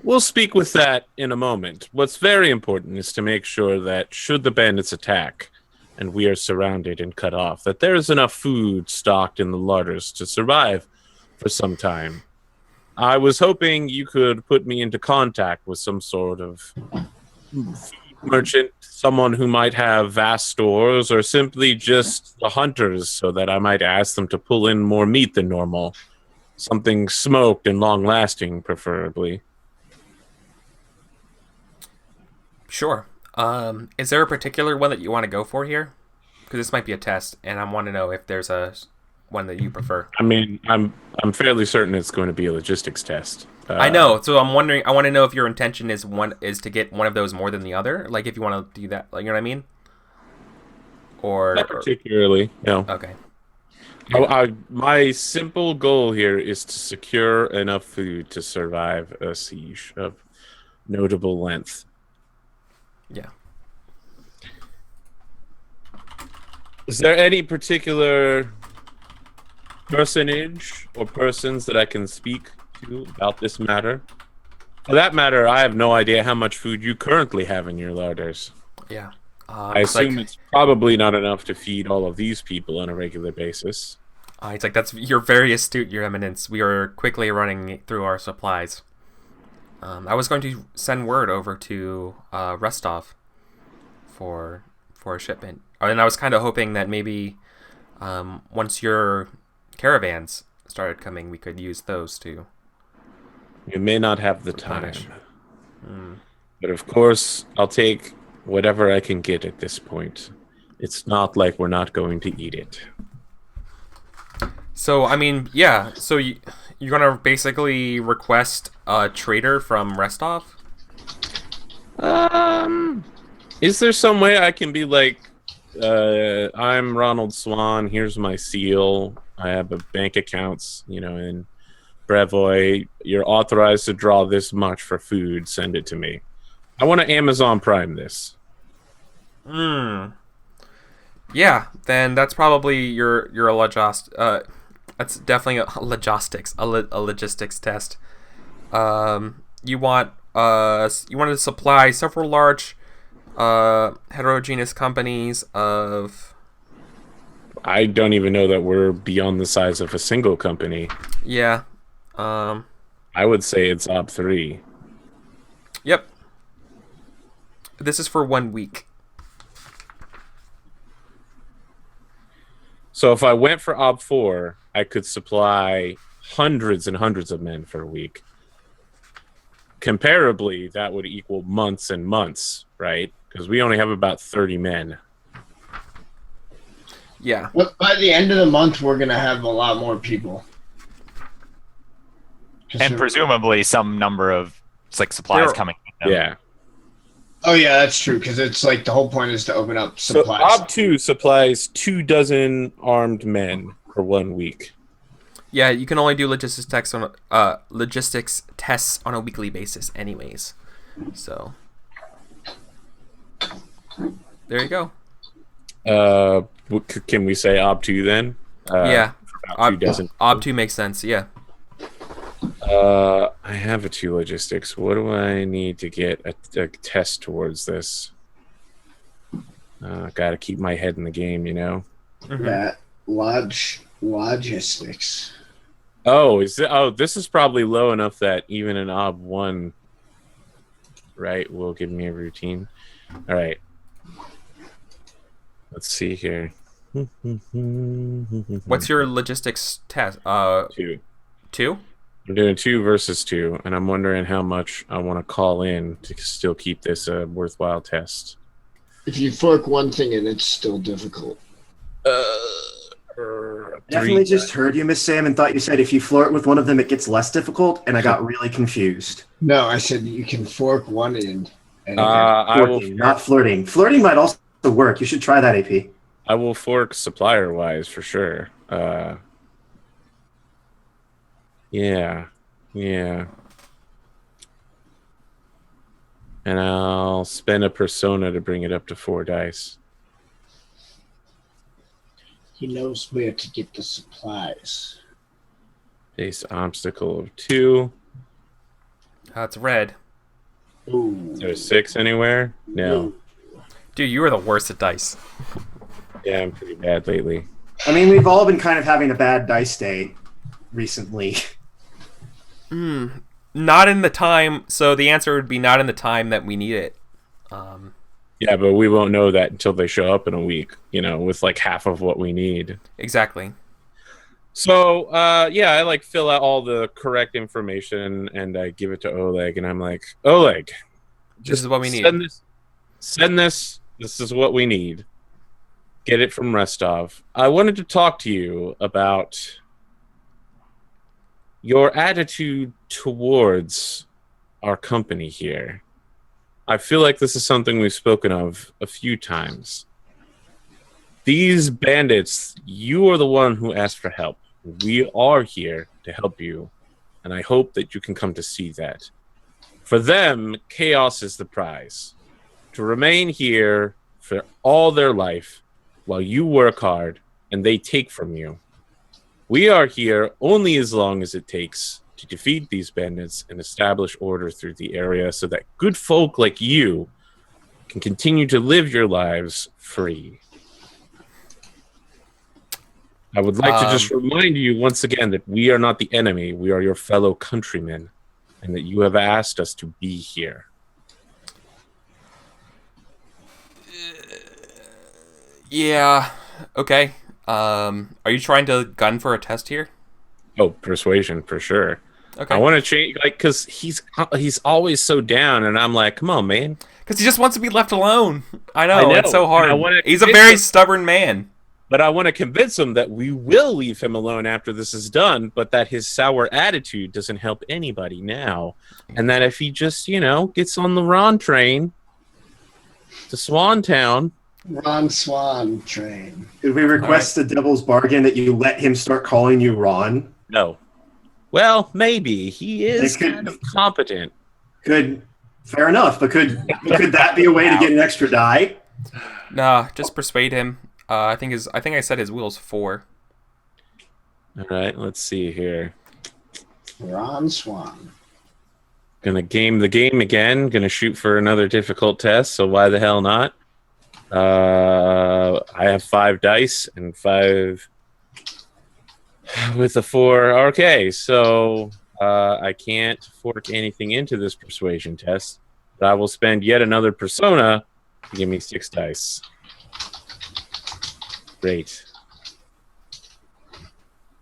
[SPEAKER 5] We'll speak with that in a moment. What's very important is to make sure that should the bandits attack, and we are surrounded and cut off, that there is enough food stocked in the larders to survive for some time. I was hoping you could put me into contact with some sort of merchant, someone who might have vast stores, or simply just the hunters, so that I might ask them to pull in more meat than normal. Something smoked and long-lasting, preferably.
[SPEAKER 1] Sure. Is there a particular one that you want to go for here? Because this might be a test, and I want to know if there's a one that you prefer.
[SPEAKER 5] I mean, I'm fairly certain it's going to be a logistics test.
[SPEAKER 1] I know, so I'm wondering. I want to know if your intention is to get one of those more than the other. Like if you want to do that, like, you know what I mean? Or
[SPEAKER 5] not particularly, no.
[SPEAKER 1] Okay.
[SPEAKER 5] My simple goal here is to secure enough food to survive a siege of notable length.
[SPEAKER 1] Yeah.
[SPEAKER 5] Is there any particular personage or persons that I can speak to about this matter? For that matter, I have no idea how much food you currently have in your larders.
[SPEAKER 1] Yeah.
[SPEAKER 5] I assume it's probably not enough to feed all of these people on a regular basis.
[SPEAKER 1] It's like, that's, you're very astute, Your Eminence. We are quickly running through our supplies. I was going to send word over to Rostov for a shipment. And I was kind of hoping that maybe once your caravans started coming, we could use those to...
[SPEAKER 5] You may not have the time. But of course, I'll take whatever I can get at this point. It's not like we're not going to eat it.
[SPEAKER 1] So, I mean, yeah. So you're gonna basically request a trader from Restov?
[SPEAKER 5] Is there some way I can be like, I'm Ronald Swan, here's my seal, I have a bank accounts, in Brevoy, you're authorized to draw this much for food, send it to me. I want to Amazon Prime this.
[SPEAKER 1] Yeah, then that's probably your that's definitely a logistics test. You want to supply several large heterogeneous companies of.
[SPEAKER 5] I don't even know that we're beyond the size of a single company.
[SPEAKER 1] Yeah.
[SPEAKER 5] I would say it's Op 3.
[SPEAKER 1] Yep. This is for 1 week.
[SPEAKER 5] So if I went for Op 4, I could supply hundreds and hundreds of men for a week. Comparably, that would equal months and months, right? Because we only have about 30 men.
[SPEAKER 1] Yeah.
[SPEAKER 4] Well, by the end of the month, we're going to have a lot more people.
[SPEAKER 3] And presumably some number of supplies coming with them.
[SPEAKER 5] Yeah.
[SPEAKER 4] Oh, yeah, that's true, because it's like the whole point is to open up supplies.
[SPEAKER 5] So Op 2 supplies 24 armed men for 1 week.
[SPEAKER 1] Yeah, you can only do logistics tests on a weekly basis anyways. So there you go.
[SPEAKER 5] Can we say Op 2 then?
[SPEAKER 1] Yeah.
[SPEAKER 5] Op 2 doesn't.
[SPEAKER 1] Op 2 makes sense, yeah.
[SPEAKER 5] I have a 2 logistics. What do I need to get a test towards this? Gotta keep my head in the game,
[SPEAKER 1] Mm-hmm.
[SPEAKER 4] That logistics.
[SPEAKER 5] This is probably low enough that even an Op 1, right, will give me a routine. All right. Let's see here.
[SPEAKER 1] What's your logistics test?
[SPEAKER 5] 2.
[SPEAKER 1] 2?
[SPEAKER 5] I'm doing 2 versus 2, and I'm wondering how much I want to call in to still keep this a worthwhile test.
[SPEAKER 4] If you fork one thing in, it's still difficult.
[SPEAKER 2] Definitely just heard you, Miss Sam, and thought you said if you flirt with one of them, it gets less difficult, and I got really confused.
[SPEAKER 4] No, I said you can fork one in.
[SPEAKER 2] Not flirting. Flirting might also work. You should try that, AP.
[SPEAKER 5] I will fork supplier-wise for sure. Yeah. And I'll spend a persona to bring it up to 4 dice.
[SPEAKER 4] He knows where to get the supplies.
[SPEAKER 5] Base obstacle of 2.
[SPEAKER 1] It's red.
[SPEAKER 4] Ooh.
[SPEAKER 5] Is there a 6 anywhere? No.
[SPEAKER 1] Dude, you are the worst at dice.
[SPEAKER 5] Yeah, I'm pretty bad lately.
[SPEAKER 2] I mean, we've all been kind of having a bad dice day recently.
[SPEAKER 1] Not in the time. So the answer would be not in the time that we need it.
[SPEAKER 5] Yeah, but we won't know that until they show up in a week, with like half of what we need.
[SPEAKER 1] Exactly.
[SPEAKER 5] So, I fill out all the correct information and I give it to Oleg, and I'm like, Oleg,
[SPEAKER 1] This is what we need.
[SPEAKER 5] Send this. This is what we need. Get it from Restov. I wanted to talk to you about your attitude towards our company here. I feel like this is something we've spoken of a few times. These bandits, you are the one who asked for help. We are here to help you, and I hope that you can come to see that. For them, chaos is the prize. To remain here for all their life while you work hard and they take from you. We are here only as long as it takes to defeat these bandits and establish order through the area so that good folk like you can continue to live your lives free. I would like to just remind you once again that we are not the enemy. We are your fellow countrymen, and that you have asked us to be here.
[SPEAKER 1] Yeah. Okay. Are you trying to gun for a test here?
[SPEAKER 5] Oh, persuasion for sure.
[SPEAKER 1] Okay.
[SPEAKER 5] I want to change, like, because he's always so down, and I'm like, come on, man.
[SPEAKER 1] Because he just wants to be left alone. I know. It's so
[SPEAKER 5] and I
[SPEAKER 1] hard.
[SPEAKER 5] wanna
[SPEAKER 1] He's a
[SPEAKER 5] convince
[SPEAKER 1] very
[SPEAKER 5] him-
[SPEAKER 1] stubborn man.
[SPEAKER 5] But I want to convince him that we will leave him alone after this is done, but that his sour attitude doesn't help anybody now. And that if he just, gets on the Ron train to Swantown.
[SPEAKER 4] Ron Swan train.
[SPEAKER 2] Did we request the devil's bargain that you let him start calling you Ron?
[SPEAKER 5] No. Well, maybe. He is
[SPEAKER 2] They could-
[SPEAKER 5] kind of competent.
[SPEAKER 2] Fair enough, but could that be a way to get an extra die?
[SPEAKER 1] Nah, just persuade him. I think I said his will's 4.
[SPEAKER 5] All right, let's see here.
[SPEAKER 4] Ron Swan.
[SPEAKER 5] Gonna game the game again. Gonna shoot for another difficult test, so why the hell not? I have 5 dice and 5 with a 4. Okay, so I can't fork anything into this persuasion test, but I will spend yet another persona to give me 6 dice. Great.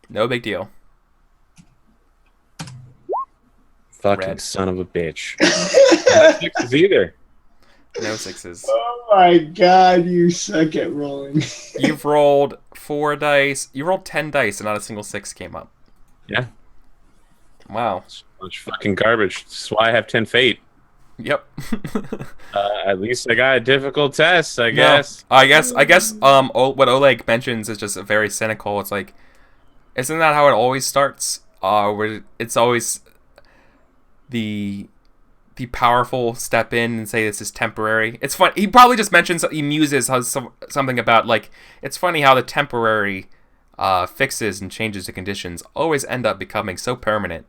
[SPEAKER 1] No big deal.
[SPEAKER 5] Fucking
[SPEAKER 1] Red.
[SPEAKER 5] son of a bitch. Not 6s either.
[SPEAKER 1] No 6s.
[SPEAKER 4] Oh my god, you suck at rolling.
[SPEAKER 1] You've rolled 4 dice. You rolled 10 dice and not a single 6 came up.
[SPEAKER 5] Yeah.
[SPEAKER 1] Wow.
[SPEAKER 5] Much fucking garbage. That's why I have 10 fate.
[SPEAKER 1] Yep.
[SPEAKER 5] At least I got a difficult test, I guess.
[SPEAKER 1] I guess. What Oleg mentions is just very cynical. It's like, isn't that how it always starts? Where it's always the powerful step in and say this is temporary. It's fun. He probably just mentions, he muses something about, like, it's funny how the temporary fixes and changes to conditions always end up becoming so permanent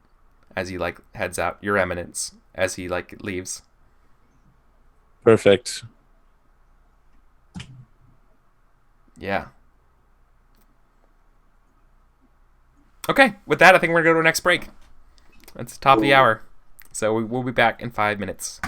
[SPEAKER 1] as he, like, heads out, Your Eminence, as he, like, leaves.
[SPEAKER 5] Perfect.
[SPEAKER 1] Yeah. Okay, with that, I think we're going to go to our next break. It's the top of the hour. So we'll be back in 5 minutes.